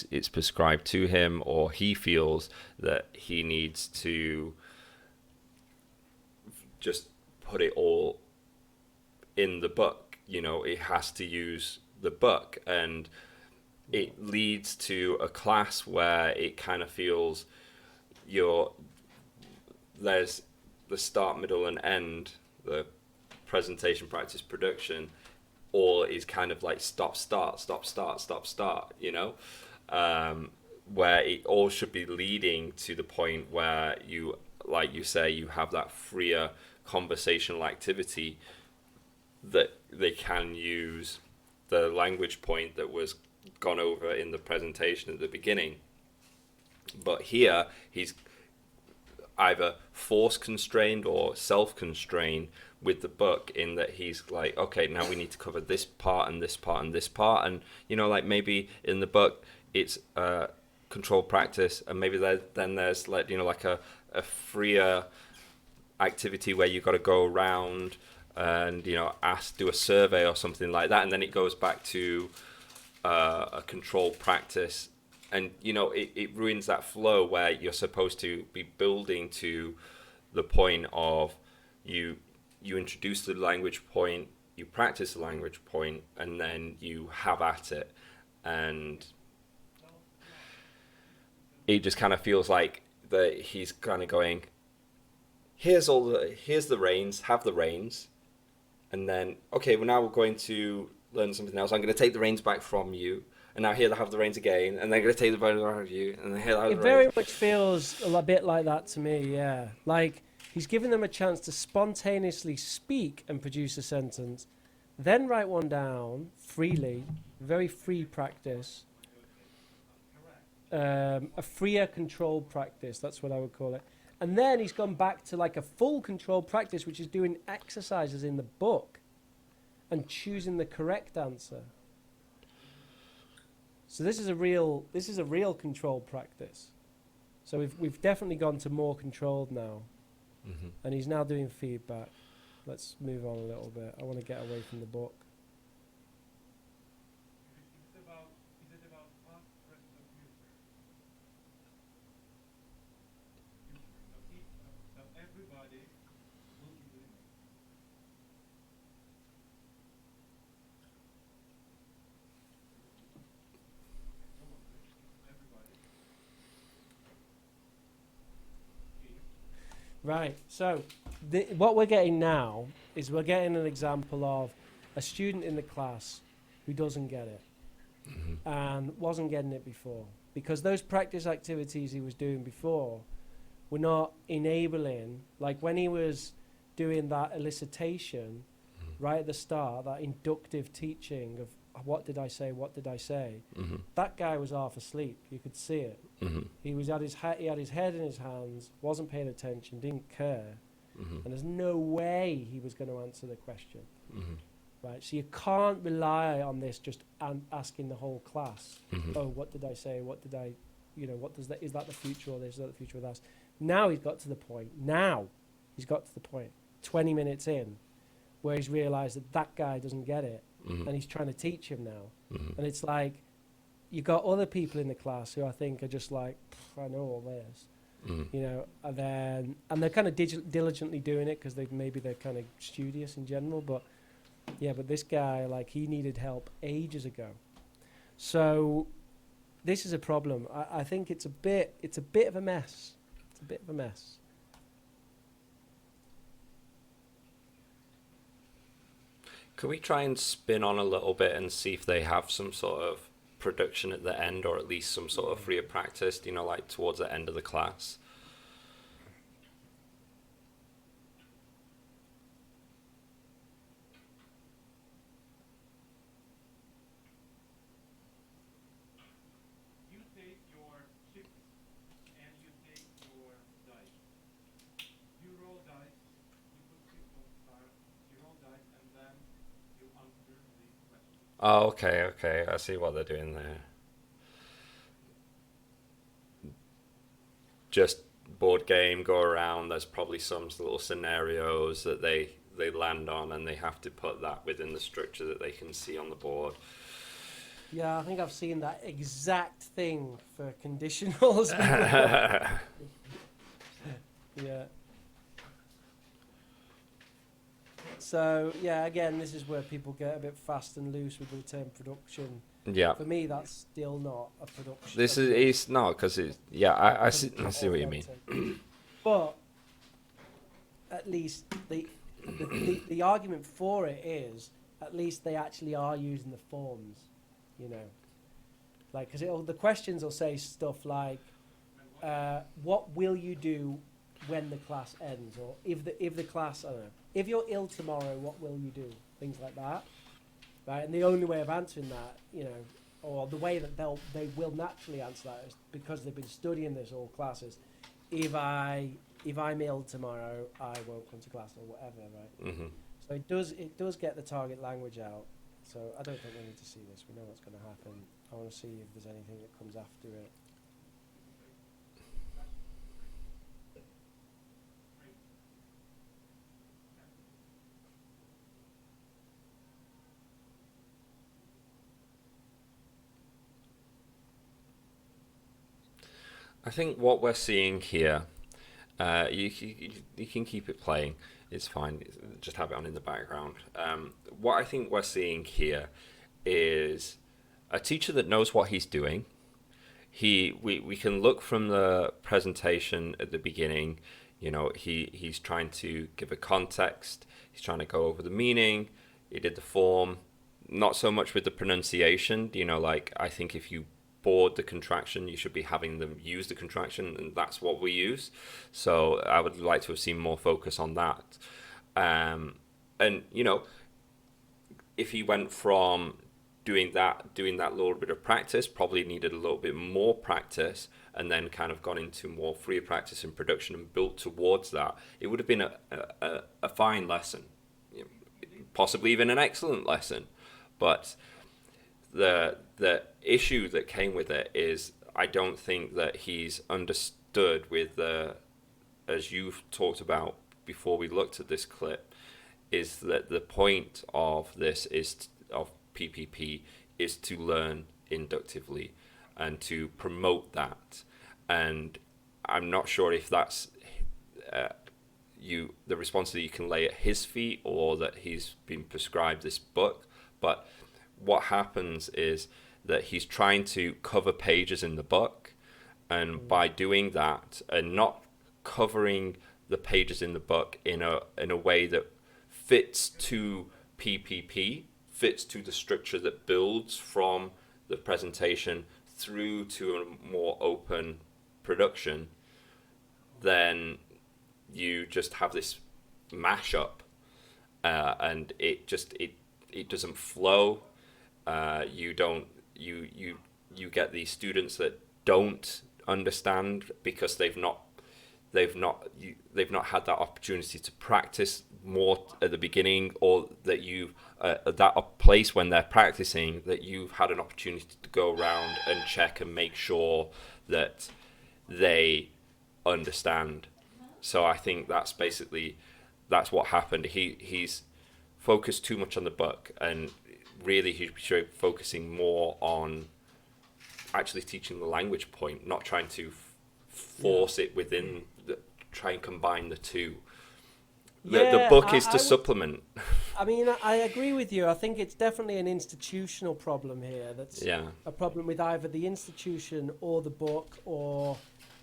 it's prescribed to him, or he feels that he needs to just put it all in the book. It has to use the book, and it leads to a class where it kind of feels there's the start, middle, and end, the presentation, practice, production, all is kind of like stop, start, stop, start, stop, start, where it all should be leading to the point where you, like you say, you have that freer conversational activity that they can use the language point that was gone over in the presentation at the beginning. But here he's either force constrained or self constrained with the book, in that he's like, okay, now we need to cover this part and this part and this part, and like maybe in the book it's controlled practice, and maybe then there's like, you know, like a freer activity where you've got to go around and, you know, do a survey or something like that, and then it goes back to a controlled practice, and, you know, it ruins that flow where you're supposed to be building to the point of you introduce the language point, you practice the language point, and then you have at it. And it just kind of feels like that he's kind of going, here's the reins, have the reins, and then, okay, well, now we're going to learn something else. I'm going to take the reins back from you, and now here I have the reins again, and then I'm going to take the reins back from you, and then here I have the reins. It very much feels a bit like that to me, yeah. Like, he's giving them a chance to spontaneously speak and produce a sentence, then write one down freely, very free practice, a freer controlled practice, that's what I would call it. And then he's gone back to like a full controlled practice, which is doing exercises in the book and choosing the correct answer. So this is a real controlled practice. So we've definitely gone to more controlled now. Mm-hmm. And he's now doing feedback. Let's move on a little bit. I want to get away from the book. Is it about past, present, or future? So everybody will be doing it. Everybody. Right. So what we're getting now is we're getting an example of a student in the class who doesn't get it and wasn't getting it before, because those practice activities he was doing before were not enabling. Like when he was doing that elicitation right at the start, that inductive teaching of what did I say, Mm-hmm. that guy was half asleep. You could see it. Mm-hmm. He had his head in his hands, wasn't paying attention, didn't care, Mm-hmm. and there's no way he was going to answer the question. Mm-hmm. Right, so you can't rely on this just asking the whole class, Mm-hmm. oh, what did I say, what did I, what does that, is that the future or this, is that the future of that? Now he's got to the point, 20 minutes in, where he's realised that guy doesn't get it, Mm-hmm. and he's trying to teach him now. Mm-hmm. And it's like, you got other people in the class who I think are just like, I know all this, Mm-hmm. and they're kind of diligently doing it because they're kind of studious in general, but this guy, like, he needed help ages ago. So this is a problem. I think it's a bit of a mess. It's a bit of a mess. Could we try and spin on a little bit and see if they have some sort of production at the end, or at least some sort of freer practice, like towards the end of the class? You take your chips and you take your dice. You roll dice, you put chips on the start, you roll dice, and then you answer the question. Oh, okay. I see what they're doing there. Just board game, go around. There's probably some little scenarios that they land on, and they have to put that within the structure that they can see on the board. Yeah, I think I've seen that exact thing for conditionals. Yeah. So, yeah, again, this is where people get a bit fast and loose with the term production. Yeah. For me, that's still not a production. This is it's not, because it's I see what you mean. But at least the argument for it is at least they actually are using the forms, like, because the questions will say stuff like, what will you do when the class ends, or if the class, I don't know, if you're ill tomorrow, what will you do? Things like that, right? And the only way of answering that, or the way that they will naturally answer that is because they've been studying this all classes. If I'm ill tomorrow, I won't come to class, or whatever, right? Mm-hmm. So it does get the target language out. So I don't think we need to see this. We know what's going to happen. I want to see if there's anything that comes after it. I think what we're seeing here, you can keep it playing. It's fine. Just have it on in the background. What I think we're seeing here is a teacher that knows what he's doing. We can look from the presentation at the beginning. You know, he's trying to give a context. He's trying to go over the meaning. He did the form. Not so much with the pronunciation. You know, like, I think if you board the contraction, you should be having them use the contraction, and that's what we use. So I would like to have seen more focus on that. And, you know, if he went from doing that little bit of practice, probably needed a little bit more practice, and then kind of gone into more free practice in production and built towards that, it would have been a fine lesson, you know, possibly even an excellent lesson. But the issue that came with it is, I don't think that he's understood with the, as you've talked about before we looked at this clip, is that the point of this of PPP is to learn inductively and to promote that. And I'm not sure if that's the responsibility you can lay at his feet, or that he's been prescribed this book. But what happens is that he's trying to cover pages in the book, and by doing that and not covering the pages in the book in a way that fits to PPP, fits to the structure that builds from the presentation through to a more open production, then you just have this mashup, and it doesn't flow. You get these students that don't understand because they've not had that opportunity to practice more at the beginning, or that that place when they're practicing, that you've had an opportunity to go around and check and make sure that they understand. So I think that's what happened. He's focused too much on the book, and really he should be focusing more on actually teaching the language point, not trying to force it within try and combine the two. The book is to supplement. I mean, I agree with you. I think it's definitely an institutional problem here. That's a problem with either the institution or the book or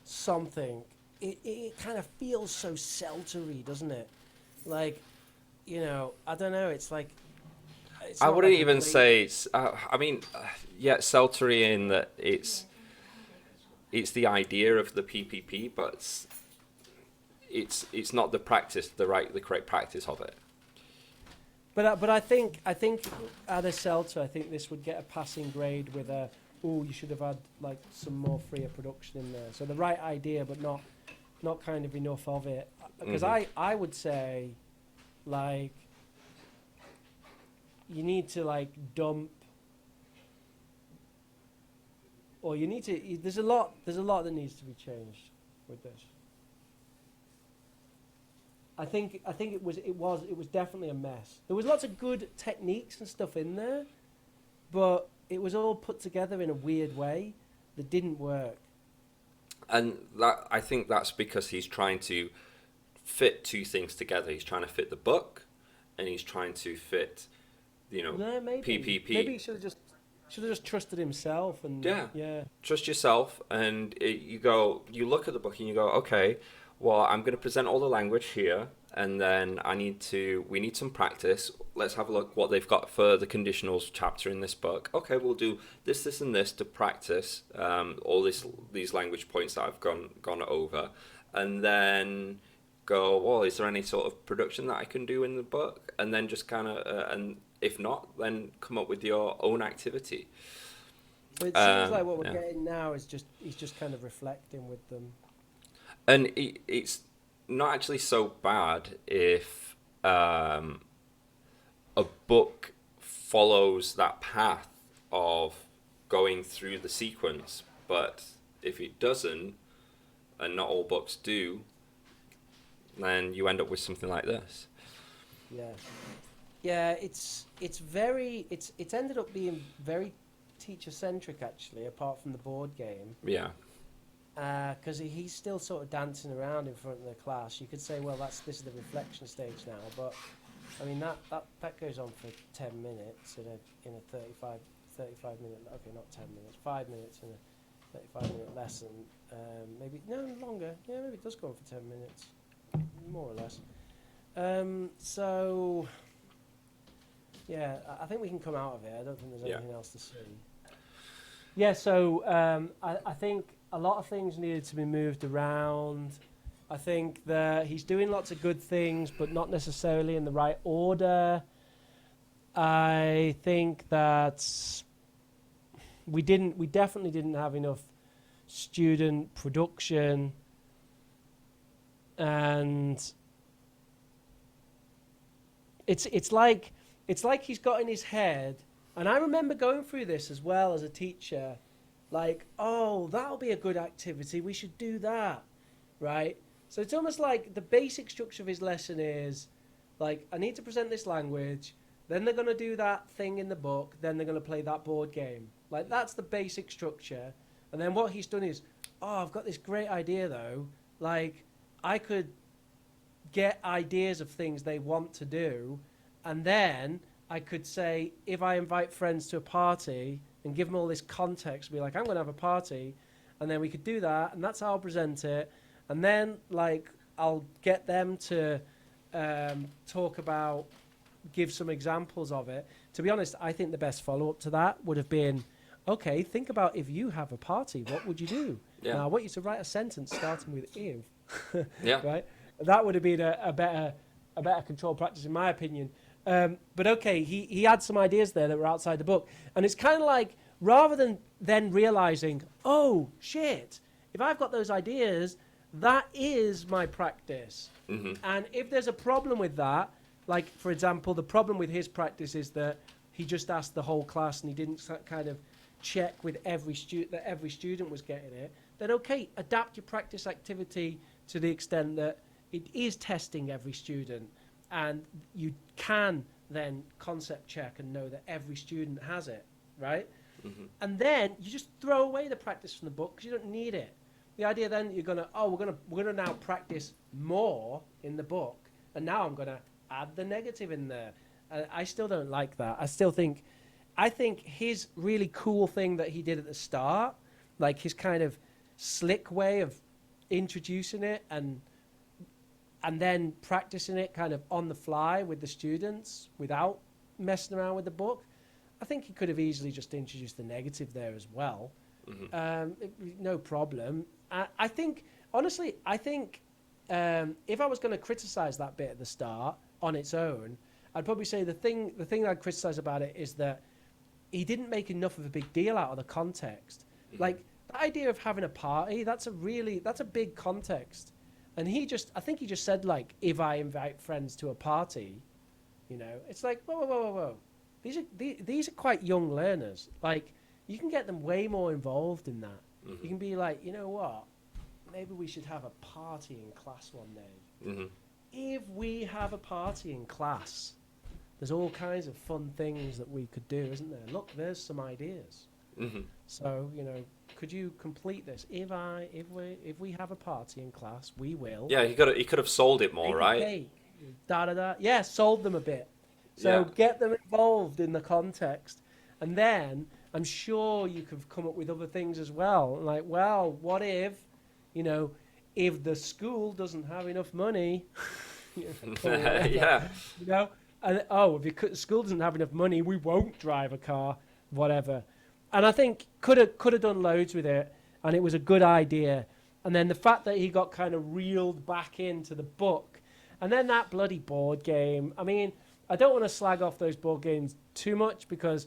something. It kind of feels so seltery, doesn't it? Like, you know, I don't know. It's like, I wouldn't even say. I mean, seltery in that it's the idea of the PPP, but it's not the practice, the correct practice of it. But I think at a CELTA, I think this would get a passing grade with you should have had like some more freer production in there. So the right idea, but not kind of enough of it. Because I would say, like, you need to like dump, or you need to. There's a lot that needs to be changed with this. I think it was definitely a mess. There was lots of good techniques and stuff in there, but it was all put together in a weird way that didn't work. And I think that's because he's trying to fit two things together. He's trying to fit the book, and he's trying to fit, maybe. PPP. Maybe he should have just trusted himself and trust yourself. And you look at the book and you go, okay, well, I'm going to present all the language here, and then we need some practice. Let's have a look what they've got for the conditionals chapter in this book. Okay, we'll do this, and this to practice all these language points that I've gone over, and then go, well, is there any sort of production that I can do in the book? And then just kind of, and if not, then come up with your own activity. But it seems like what we're getting now is he's just kind of reflecting with them. And it's not actually so bad if a book follows that path of going through the sequence, but if it doesn't, and not all books do, then you end up with something like this. Yeah, it's ended up being very teacher centric, actually, apart from the board game. Yeah. because he's still sort of dancing around in front of the class. You could say, well, this is the reflection stage now, but I mean that goes on for 10 minutes in a 35 minute, okay, not 10 minutes, 5 minutes in a 35-minute lesson. Maybe no longer. Yeah, maybe it does go on for 10 minutes, more or less. So yeah, I think we can come out of it. I don't think there's anything else to say. Yeah, so I think a lot of things needed to be moved around. I think that he's doing lots of good things, but not necessarily in the right order. I think that we definitely didn't have enough student production, and it's like he's got in his head. And I remember going through this as well as a teacher, like, oh, that'll be a good activity, we should do that, right? So it's almost like the basic structure of his lesson is, like, I need to present this language, then they're going to do that thing in the book, then they're going to play that board game. Like, that's the basic structure. And then what he's done is, oh, I've got this great idea, though. Like, I could get ideas of things they want to do, and then I could say, if I invite friends to a party and give them all this context, be like, I'm going to have a party, and then we could do that, and that's how I'll present it. And then, like, I'll get them to talk about, give some examples of it. To be honest, I think the best follow-up to that would have been, okay, think about if you have a party, what would you do? Yeah. Now, I want you to write a sentence starting with if. Yeah. Right? That would have been a better control practice, in my opinion. But okay, he had some ideas there that were outside the book. And it's kind of like, rather than then realizing, oh, shit, if I've got those ideas, that is my practice. Mm-hmm. And if there's a problem with that, like, for example, the problem with his practice is that he just asked the whole class and he didn't kind of check with every student that every student was getting it, then okay, adapt your practice activity to the extent that it is testing every student. And you can then concept check and know that every student has it, right? Mm-hmm. And then you just throw away the practice from the book because you don't need it. The idea then that you're gonna, we're gonna now practice more in the book, and now I'm gonna add the negative in there. I still don't like that. I think his really cool thing that he did at the start, like his kind of slick way of introducing it and then practicing it kind of on the fly with the students without messing around with the book, I think he could have easily just introduced the negative there as well. Mm-hmm. No problem. I think, honestly, if I was going to criticize that bit at the start on its own, I'd probably say the thing that I'd criticize about it is that he didn't make enough of a big deal out of the context. Mm-hmm. Like, the idea of having a party, that's a big context. And I think he just said, like, if I invite friends to a party, you know, it's like, whoa. These are quite young learners. Like, you can get them way more involved in that. Mm-hmm. You can be like, you know what, maybe we should have a party in class one day. Mm-hmm. If we have a party in class, there's all kinds of fun things that we could do, isn't there? Look, there's some ideas. Mm-hmm. So, you know, could you complete this? If we have a party in class, we will. Yeah, he could have sold it more, right? Cake, Yeah, sold them a bit. So get them involved in the context, and then I'm sure you could come up with other things as well. Like, well, what if, you know, if the school doesn't have enough money, yeah, you know, and if the school doesn't have enough money, we won't drive a car, whatever. And I think could have done loads with it, and it was a good idea. And then the fact that he got kind of reeled back into the book, and then that bloody board game. I mean, I don't want to slag off those board games too much because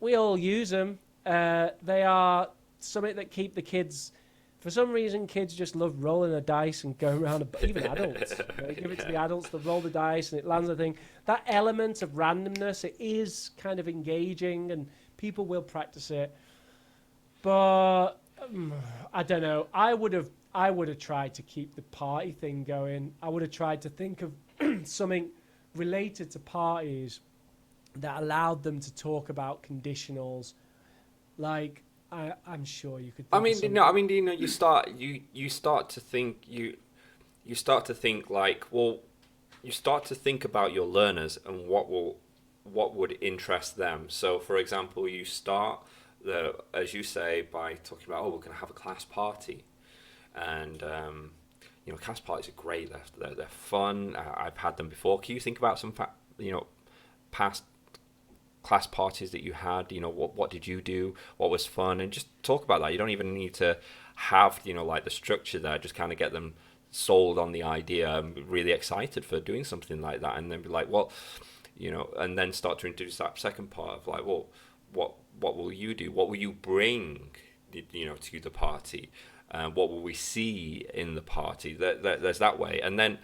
we all use them. They are something that keep the kids. For some reason, kids just love rolling a dice and going around. Even adults, you give it to the adults, they roll the dice and it lands the thing. That element of randomness, it is kind of engaging, and people will practice it. But I don't know. I would have tried to keep the party thing going. I would have tried to think of something related to parties that allowed them to talk about conditionals. Like, I'm sure you could. I Think mean, of something. no, I mean, you start to think you start to think like, well, you start to think about your learners and what would interest them. So, for example, you start as you say, by talking about, oh, we're going to have a class party, and class parties are great. They're fun. I've had them before. Can you think about some past class parties that you had? What did you do? What was fun? And just talk about that. You don't even need to have like the structure there. Just kind of get them sold on the idea and really excited for doing something like that, and then be like, well, and then start to introduce that second part of like, well, what will you do? What will you bring to the party? What will we see in the party? There's that way. And then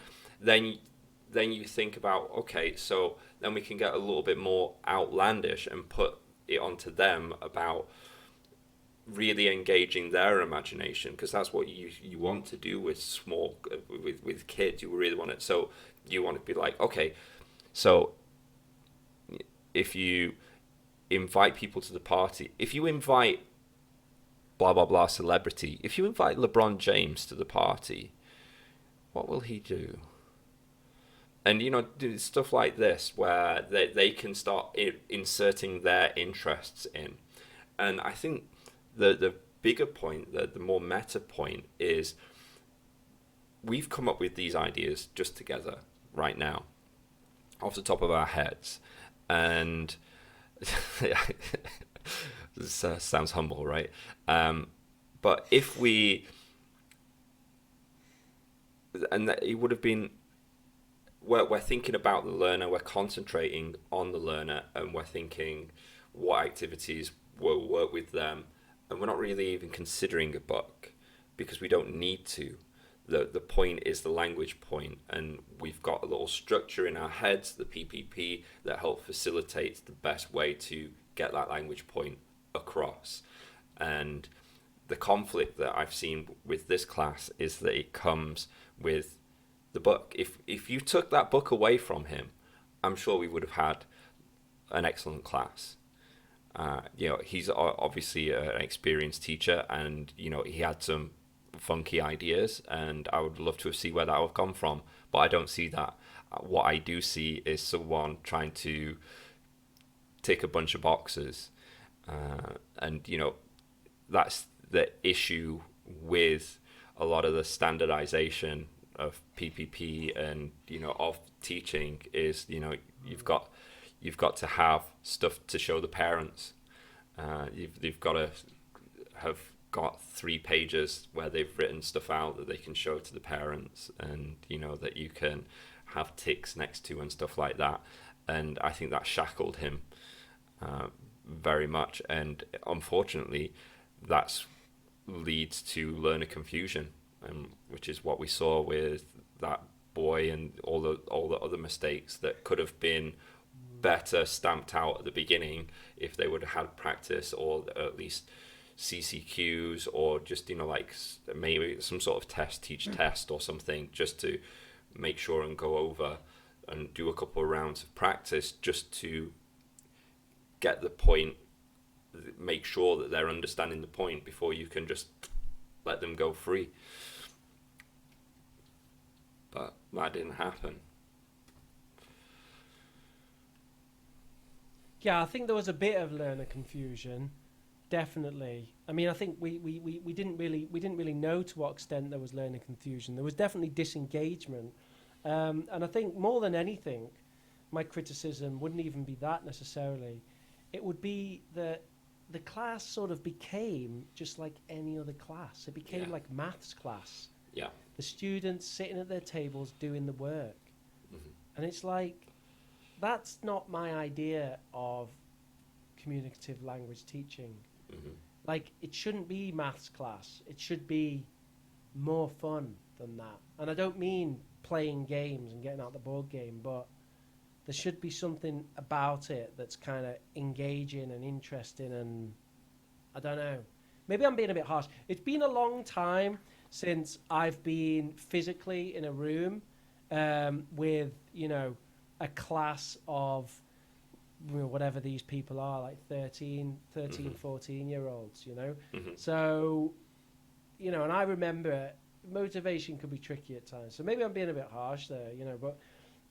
you think about, okay, so then we can get a little bit more outlandish and put it onto them about really engaging their imagination, because that's what you want to do with with kids. You really want it. So you want to be like, okay, so if you invite people to the party, if you invite blah blah blah celebrity, if you invite LeBron James to the party, what will he do? And do stuff like this where they can start inserting their interests in. And I think the bigger point, the more meta point, is we've come up with these ideas just together right now off the top of our heads, and this sounds humble, right? But if we, and it would have been, we're thinking about the learner, we're concentrating on the learner, and we're thinking what activities will work with them, and we're not really even considering a book because we don't need to. The point is the language point, and we've got a little structure in our heads, the PPP, that help facilitate the best way to get that language point across. And the conflict that I've seen with this class is that it comes with the book. If you took that book away from him, I'm sure we would have had an excellent class. He's obviously an experienced teacher, and he had some funky ideas, and I would love to see where that would have come from, but I don't see that. What I do see is someone trying to tick a bunch of boxes, and that's the issue with a lot of the standardization of PPP and of teaching is you've got to have stuff to show the parents. You've got to have got 3 pages where they've written stuff out that they can show to the parents, and that you can have ticks next to and stuff like that. And I think that shackled him very much, and unfortunately that's leads to learner confusion, which is what we saw with that boy and all the other mistakes that could have been better stamped out at the beginning if they would have had practice, or at least CCQs, or just like maybe some sort of teach test or something, just to make sure and go over and do a couple of rounds of practice just to get the point, make sure that they're understanding the point before you can just let them go free. But that didn't happen. Yeah, I think there was a bit of learner confusion, definitely. I mean, I think we didn't really know to what extent there was learner confusion. There was definitely disengagement, and I think more than anything, my criticism wouldn't even be that necessarily. It would be that the class sort of became just like any other class. It became like maths class. Yeah. The students sitting at their tables doing the work. Mm-hmm. And it's like, that's not my idea of communicative language teaching. Mm-hmm. Like, it shouldn't be maths class. It should be more fun than that. And I don't mean playing games and getting out the board game, but there should be something about it that's kind of engaging and interesting, and I don't know. Maybe I'm being a bit harsh. It's been a long time since I've been physically in a room with, a class of whatever these people are, like 13, 14-year-olds, you know? Mm-hmm. So, you know, and I remember motivation could be tricky at times. So maybe I'm being a bit harsh there, you know, but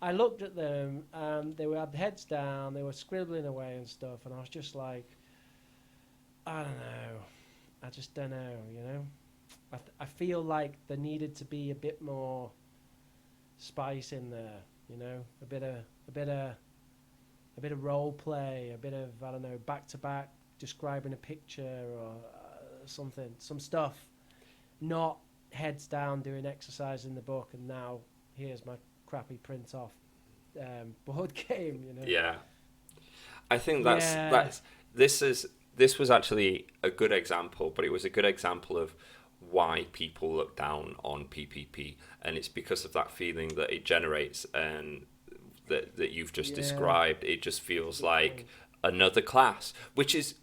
I looked at them and they had heads down, they were scribbling away and stuff, and I was just like, I don't know. I just don't know, you know? I feel like there needed to be a bit more spice in there, you know? A bit of role play, a bit of, I don't know, back to back describing a picture or something, some stuff. Not heads down doing exercise in the book and now here's my crappy print off board game, you know. Yeah, I think this was actually a good example, but it was a good example of why people look down on PPP, and it's because of that feeling that it generates and that you've just described. It just feels like another class, which is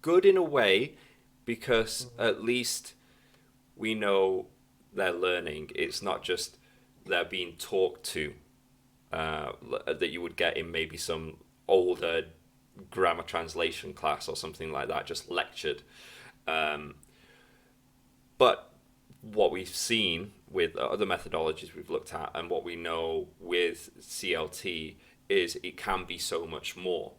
good in a way, because at least we know they're learning. It's not just they're being talked to, that you would get in maybe some older grammar translation class or something like that, just lectured. But what we've seen with other methodologies we've looked at, and what we know with CLT, is it can be so much more.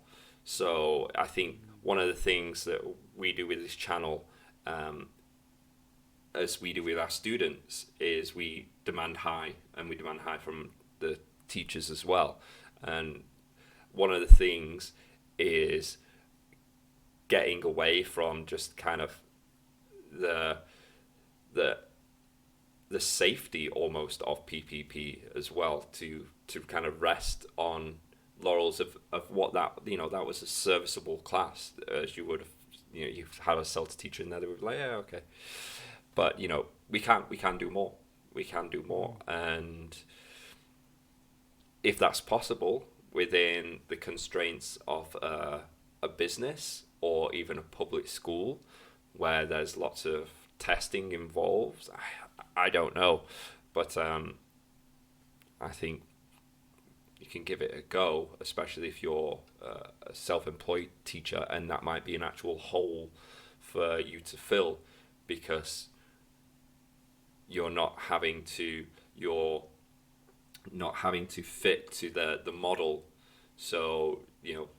So I think one of the things that we do with this channel, as we do with our students, is we demand high, and we demand high from the teachers as well. And one of the things is getting away from just kind of the safety almost of PPP as well, to kind of rest on laurels of what that, you know, that was a serviceable class, as you would have, you know, you've had a CELTA teacher in there that would be like, yeah, okay, but you know, we can do more, and if that's possible within the constraints of a business or even a public school where there's lots of testing involved, I don't know, but I think you can give it a go, especially if you're a self-employed teacher, and that might be an actual hole for you to fill, because you're not having to fit to the model. So, you know,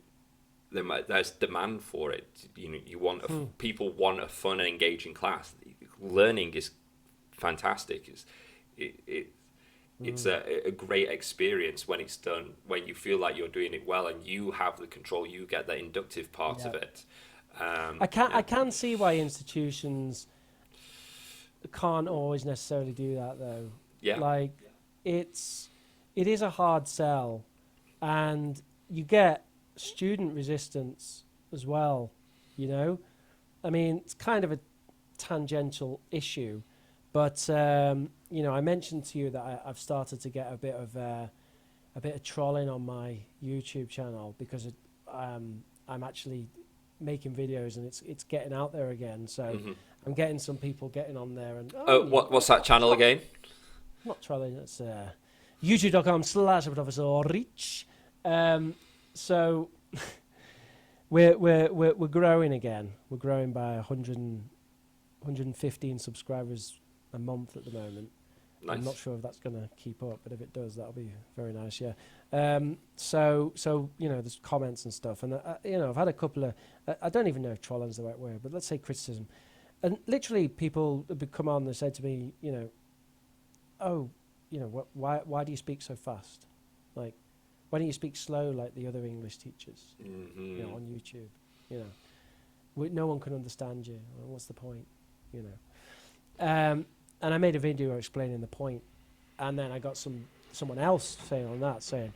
there's demand for it. You know, you want people want a fun and engaging class. Learning is fantastic. It's a great experience when it's done, when you feel like you're doing it well and you have the control, you get the inductive part of it. I can see why institutions can't always necessarily do that, though. Yeah. Like, it is a hard sell, and you get student resistance as well, you know? I mean, it's kind of a tangential issue, but you know, I mentioned to you that I've started to get a bit of trolling on my YouTube channel, because I'm actually making videos and it's getting out there again. So I'm getting some people getting on there and what's that channel again? Not trolling. It's youtube.com/ProfessorRich. So we're growing again. We're growing by 115 subscribers a month at the moment. Nice. I'm not sure if that's going to keep up, but if it does, that'll be very nice. Yeah. So you know, there's comments and stuff, and you know, I've had a couple of I don't even know if trolling's the right word, but let's say criticism, and literally people would come on and they said to me, you know, oh, you know, why do you speak so fast? Like, why don't you speak slow like the other English teachers, you know, on YouTube? You know, no one can understand you. Well, what's the point? You know. And I made a video explaining the point, and then I got someone else saying on that, saying,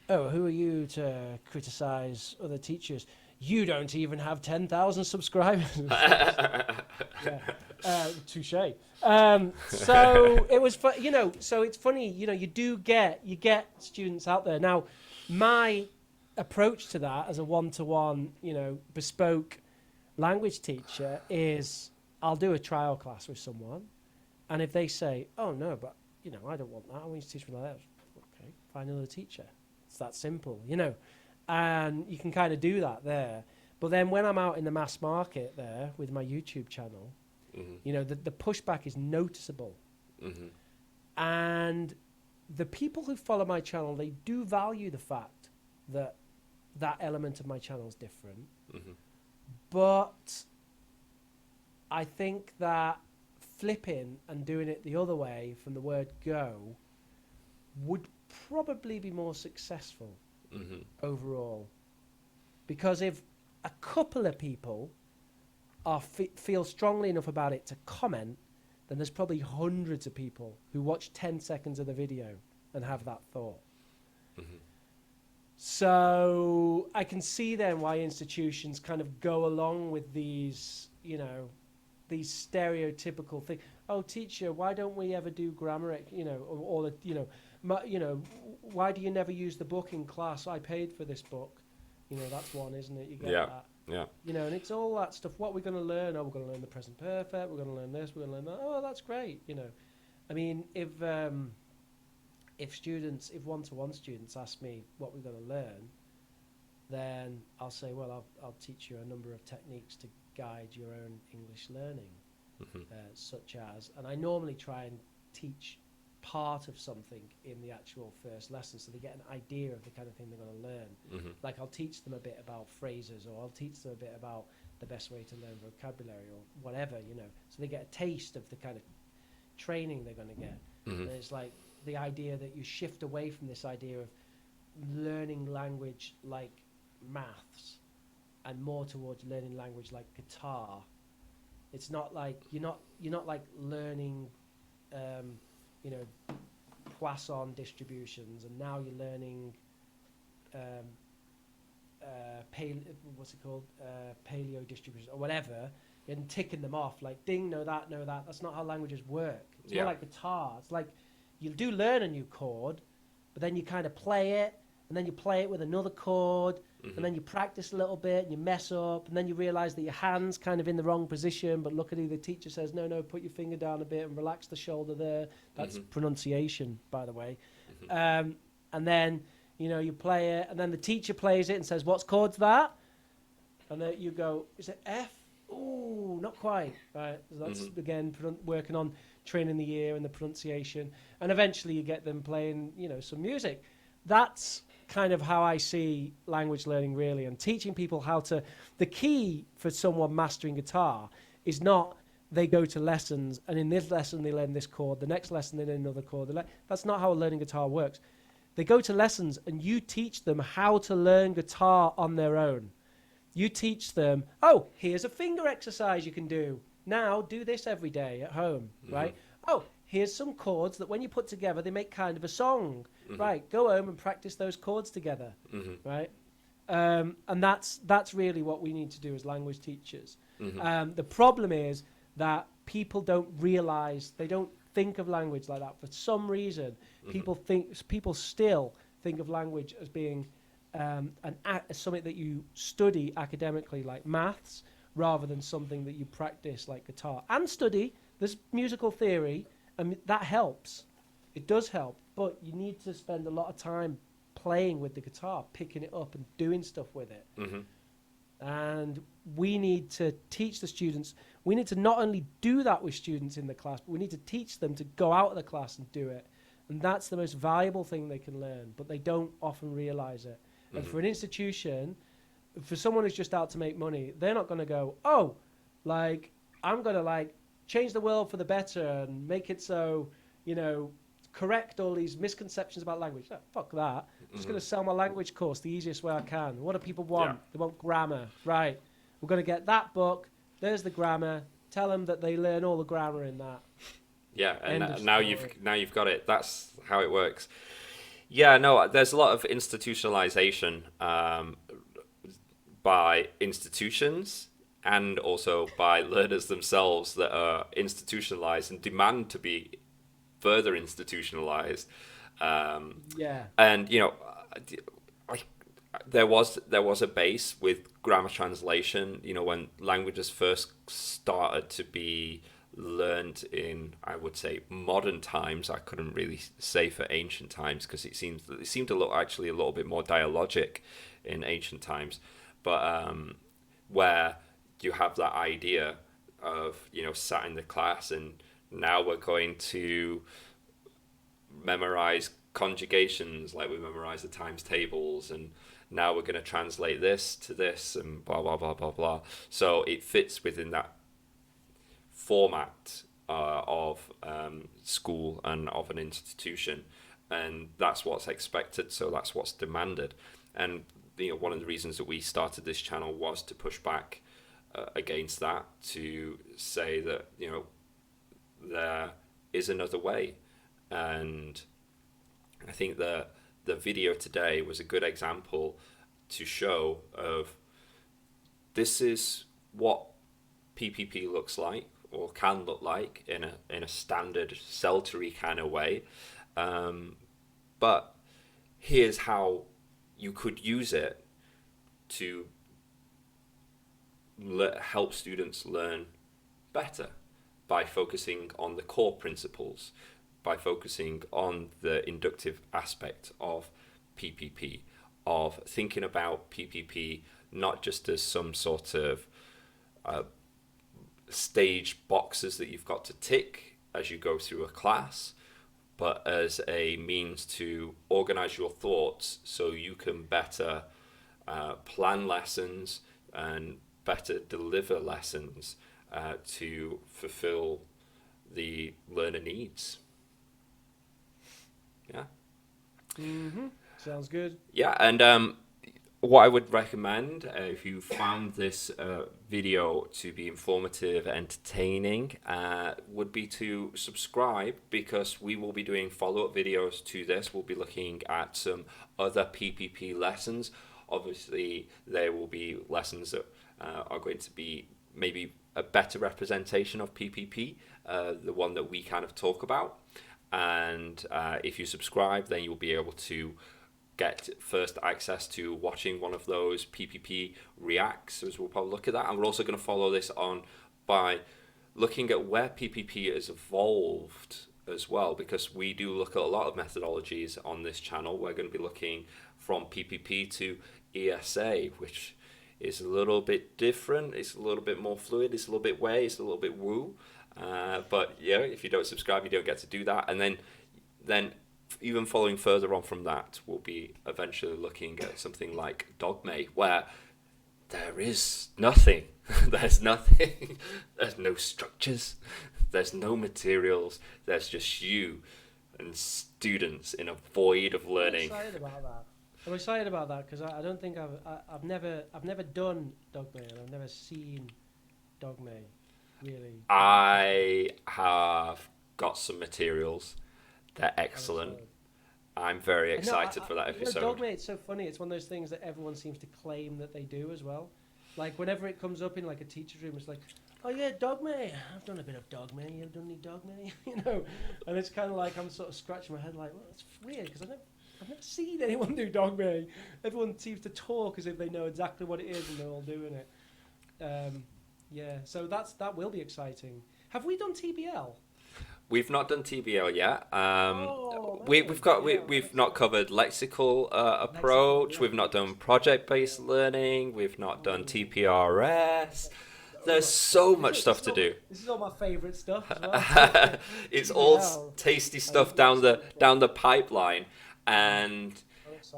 "Oh, who are you to criticize other teachers? You don't even have 10,000 subscribers." Touche. So it was, you know. So it's funny, you know. You get students out there now. My approach to that as a one-to-one, you know, bespoke language teacher is I'll do a trial class with someone, and if they say, "Oh no, but you know, I don't want that. I want you to teach me like that," okay, find another teacher. It's that simple, you know. And you can kind of do that there. But then when I'm out in the mass market there with my YouTube channel, you know, the pushback is noticeable. And the people who follow my channel, they do value the fact that that element of my channel is different. But I think that flipping and doing it the other way from the word go would probably be more successful overall. Because if a couple of people feel strongly enough about it to comment, then there's probably hundreds of people who watch 10 seconds of the video and have that thought. So I can see then why institutions kind of go along with these, you know, these stereotypical things. Oh, teacher, why don't we ever do grammar? You know, or the, you know, why do you never use the book in class? I paid for this book. You know, that's one, isn't it? You get that. Yeah. You know, and it's all that stuff. What we're going to learn? Oh, we're going to learn the present perfect. We're going to learn this. We're going to learn that. Oh, that's great. You know, I mean, if one-to-one students ask me what we're going to learn, then I'll say, well, I'll teach you a number of techniques to guide your own English learning, such as, and I normally try and teach part of something in the actual first lesson so they get an idea of the kind of thing they're going to learn. Like I'll teach them a bit about phrases, or I'll teach them a bit about the best way to learn vocabulary or whatever, you know, so they get a taste of the kind of training they're going to get. And it's like the idea that you shift away from this idea of learning language like maths and more towards learning language like guitar. It's not like you're not like learning you know, Poisson distributions, and now you're learning paleo distributions or whatever, and ticking them off like ding, know that. That's not how languages work. It's more like guitar. It's like you do learn a new chord, but then you kind of play it, and then you play it with another chord, and then you practice a little bit, and you mess up, and then you realize that your hand's kind of in the wrong position, but luckily the teacher says, no, put your finger down a bit and relax the shoulder there. That's pronunciation, by the way. And then, you know, you play it, and then the teacher plays it and says, what's chord's that? And then you go, is it F? Ooh, not quite. Right. So that's, again, working on training the ear and the pronunciation. And eventually you get them playing, you know, some music. That's kind of how I see language learning, really, and teaching people how to. The key for someone mastering guitar is not they go to lessons and in this lesson they learn this chord, the next lesson they learn another chord. That's not how learning guitar works. They go to lessons and you teach them how to learn guitar on their own. You teach them, oh, here's a finger exercise you can do. Now do this every day at home, right? Oh, here's some chords that when you put together, they make kind of a song. Right, go home and practice those chords together, right? And that's really what we need to do as language teachers. The problem is that people don't realize, they don't think of language like that. For some reason, people still think of language as being something that you study academically, like maths, rather than something that you practice like guitar. And study, there's musical theory, and that helps. It does help, but you need to spend a lot of time playing with the guitar, picking it up and doing stuff with it. And we need to teach the students. We need to not only do that with students in the class, but we need to teach them to go out of the class and do it. And that's the most valuable thing they can learn, but they don't often realize it. And for an institution, for someone who's just out to make money, they're not going to go, oh, like, I'm going to, like, change the world for the better and make it so, you know, correct all these misconceptions about language. No, fuck that. I'm just going to sell my language course the easiest way I can. What do people want? They want grammar. Right. We're going to get that book. There's the grammar. Tell them that they learn all the grammar in that. Yeah, and now you've got it. That's how it works. Yeah, no, there's a lot of institutionalization by institutions and also by learners themselves that are institutionalized and demand to be further institutionalized. And you know, there was a base with grammar translation. You know, when languages first started to be learned in, I would say, modern times. I couldn't really say for ancient times, because it seemed to look actually a little bit more dialogic in ancient times, but where you have that idea of, sat in the class and now we're going to memorize conjugations like we memorize the times tables, and now we're going to translate this to this and blah blah blah blah blah. So it fits within that format of school and of an institution, and that's what's expected, so that's what's demanded. And one of the reasons that we started this channel was to push back against that, to say that there is another way. And I think that the video today was a good example to show of this is what PPP looks like, or can look like, in a standard CELTERY kind of way, but here's how you could use it to help students learn better, by focusing on the core principles, by focusing on the inductive aspect of PPP, of thinking about PPP not just as some sort of stage boxes that you've got to tick as you go through a class, but as a means to organize your thoughts so you can better plan lessons and better deliver lessons to fulfill the learner needs. Yeah. Sounds good. Yeah, and what I would recommend, if you found this video to be informative, entertaining, would be to subscribe, because we will be doing follow-up videos to this. We'll be looking at some other PPP lessons. Obviously, there will be lessons that are going to be maybe a better representation of PPP, the one that we kind of talk about. And if you subscribe, then you'll be able to get first access to watching one of those PPP reacts, as we'll probably look at that. And we're also going to follow this on by looking at where PPP has evolved as well, because we do look at a lot of methodologies on this channel. We're going to be looking from PPP to ESA, which is a little bit different. It's a little bit more fluid. It's a little bit way. It's a little bit woo. But yeah, if you don't subscribe, you don't get to do that. And then even following further on from that, we'll be eventually looking at something like Dogme, where there is nothing. There's nothing. There's no structures. There's no materials. There's just you and students in a void of learning. I'm excited about that because I don't think I've never done Dogme, and I've never seen Dogme really. I have got some materials. They're excellent. I'm very excited for that episode. Dogme, it's so funny. It's one of those things that everyone seems to claim that they do as well. Like whenever it comes up in like a teacher's room, it's like, oh yeah, Dogme. I've done a bit of Dogme. You ever done any Dogme? And it's kind of like I'm sort of scratching my head like, well, it's weird because I've never seen anyone do Dogme. Everyone seems to talk as if they know exactly what it is and they're all doing it. Yeah, so that will be exciting. Have we done TBL? We've not done TBL yet. We've not covered lexical approach. We've not done project-based learning. We've not done TPRS. There's so much stuff to do. This is all my favourite stuff as well. It's all tasty stuff down the pipeline. And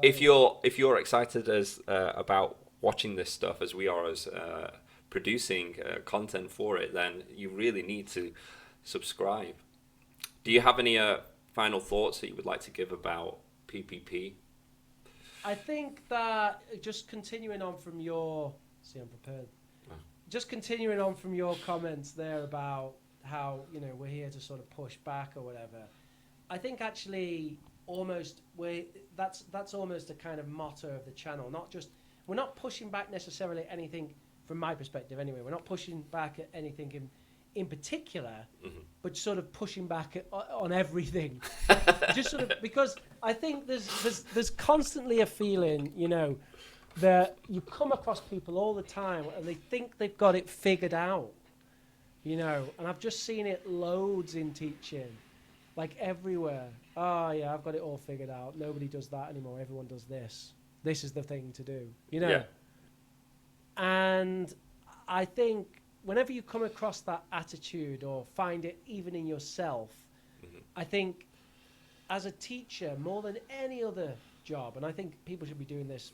if you're excited as about watching this stuff as we are as producing content for it, then you really need to subscribe. Do you have any final thoughts that you would like to give about PPP? I think that just continuing on from your... See, I'm prepared. Oh. Just continuing on from your comments there about how, we're here to sort of push back or whatever. I think actually almost that's almost a kind of motto of the channel. We're not pushing back necessarily anything, from my perspective anyway. We're not pushing back at anything in particular, but sort of pushing back on everything. Just sort of, because I think there's constantly a feeling, that you come across people all the time and they think they've got it figured out. you know, and I've just seen it loads in teaching, like everywhere. Oh yeah, I've got it all figured out. Nobody does that anymore. Everyone does this. This is the thing to do, you know. Yeah. And I think whenever you come across that attitude or find it even in yourself, I think as a teacher, more than any other job, and I think people should be doing this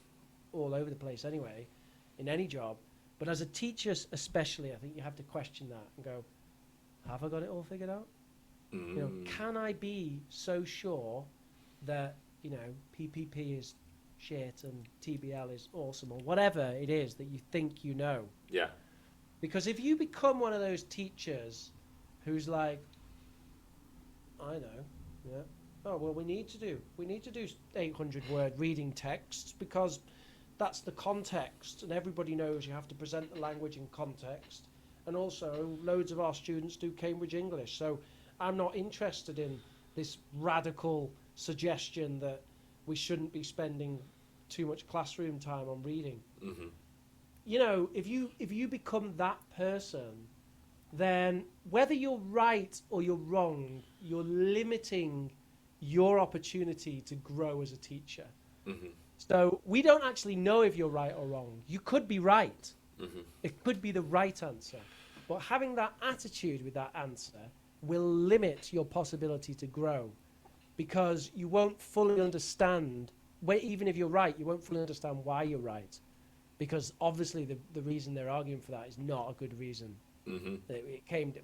all over the place anyway, in any job, but as a teacher especially, I think you have to question that and go, have I got it all figured out? You know, can I be so sure that, you know, PPP is shit and TBL is awesome, or whatever it is that you think you know? Yeah. Because if you become one of those teachers who's like, I know, yeah, oh well, we need to do 800-word reading texts because that's the context, and everybody knows you have to present the language in context, and also loads of our students do Cambridge English, so I'm not interested in this radical suggestion that we shouldn't be spending too much classroom time on reading. You know, if you become that person, then whether you're right or you're wrong, you're limiting your opportunity to grow as a teacher. So we don't actually know if you're right or wrong. You could be right. It could be the right answer. But having that attitude with that answer will limit your possibility to grow, because you won't fully understand, even if you're right, you won't fully understand why you're right. Because obviously the reason they're arguing for that is not a good reason. It came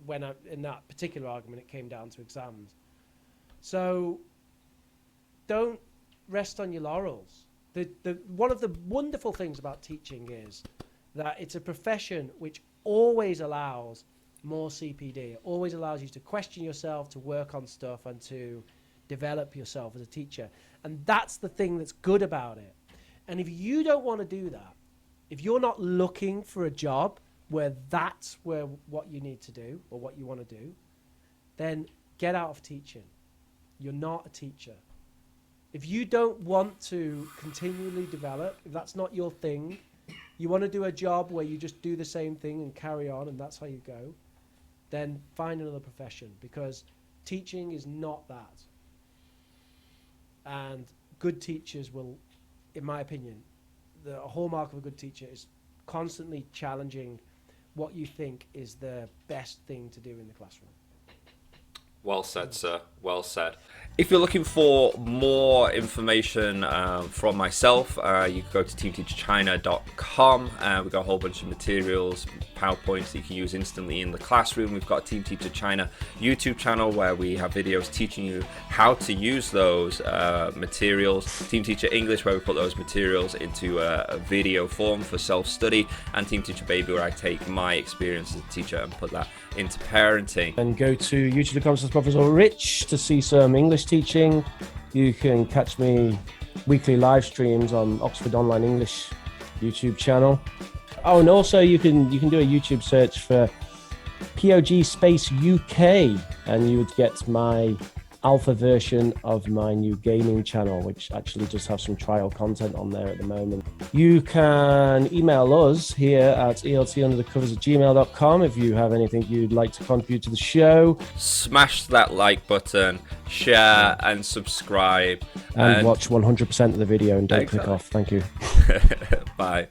in that particular argument, it came down to exams. So don't rest on your laurels. One of the wonderful things about teaching is that it's a profession which always allows more CPD. It always allows you to question yourself, to work on stuff, and to develop yourself as a teacher. And that's the thing that's good about it. And if you don't want to do that, if you're not looking for a job where that's what you need to do or what you want to do, then get out of teaching. You're not a teacher. If you don't want to continually develop, if that's not your thing, you want to do a job where you just do the same thing and carry on and that's how you go, then find another profession, because teaching is not that. And good teachers will, in my opinion, the hallmark of a good teacher is constantly challenging what you think is the best thing to do in the classroom. Well said, sir. Well said. If you're looking for more information from myself, you can go to teamteacherchina.com. We've got a whole bunch of materials, PowerPoints that you can use instantly in the classroom. We've got a Team Teacher China YouTube channel where we have videos teaching you how to use those materials. Team Teacher English, where we put those materials into a video form for self-study. And Team Teacher Baby, where I take my experience as a teacher and put that into parenting. And go to youtube.com/Professor Rich to see some English teaching. You can catch me weekly live streams on Oxford Online English YouTube channel. Oh, and also you can do a YouTube search for POG space UK, and you would get my alpha version of my new gaming channel, which actually just have some trial content on there at the moment. You can email us here at eltunderthecovers@gmail.com if you have anything you'd like to contribute to the show. Smash that like button, share and subscribe. And watch 100% of the video and don't click off. Thank you. Bye.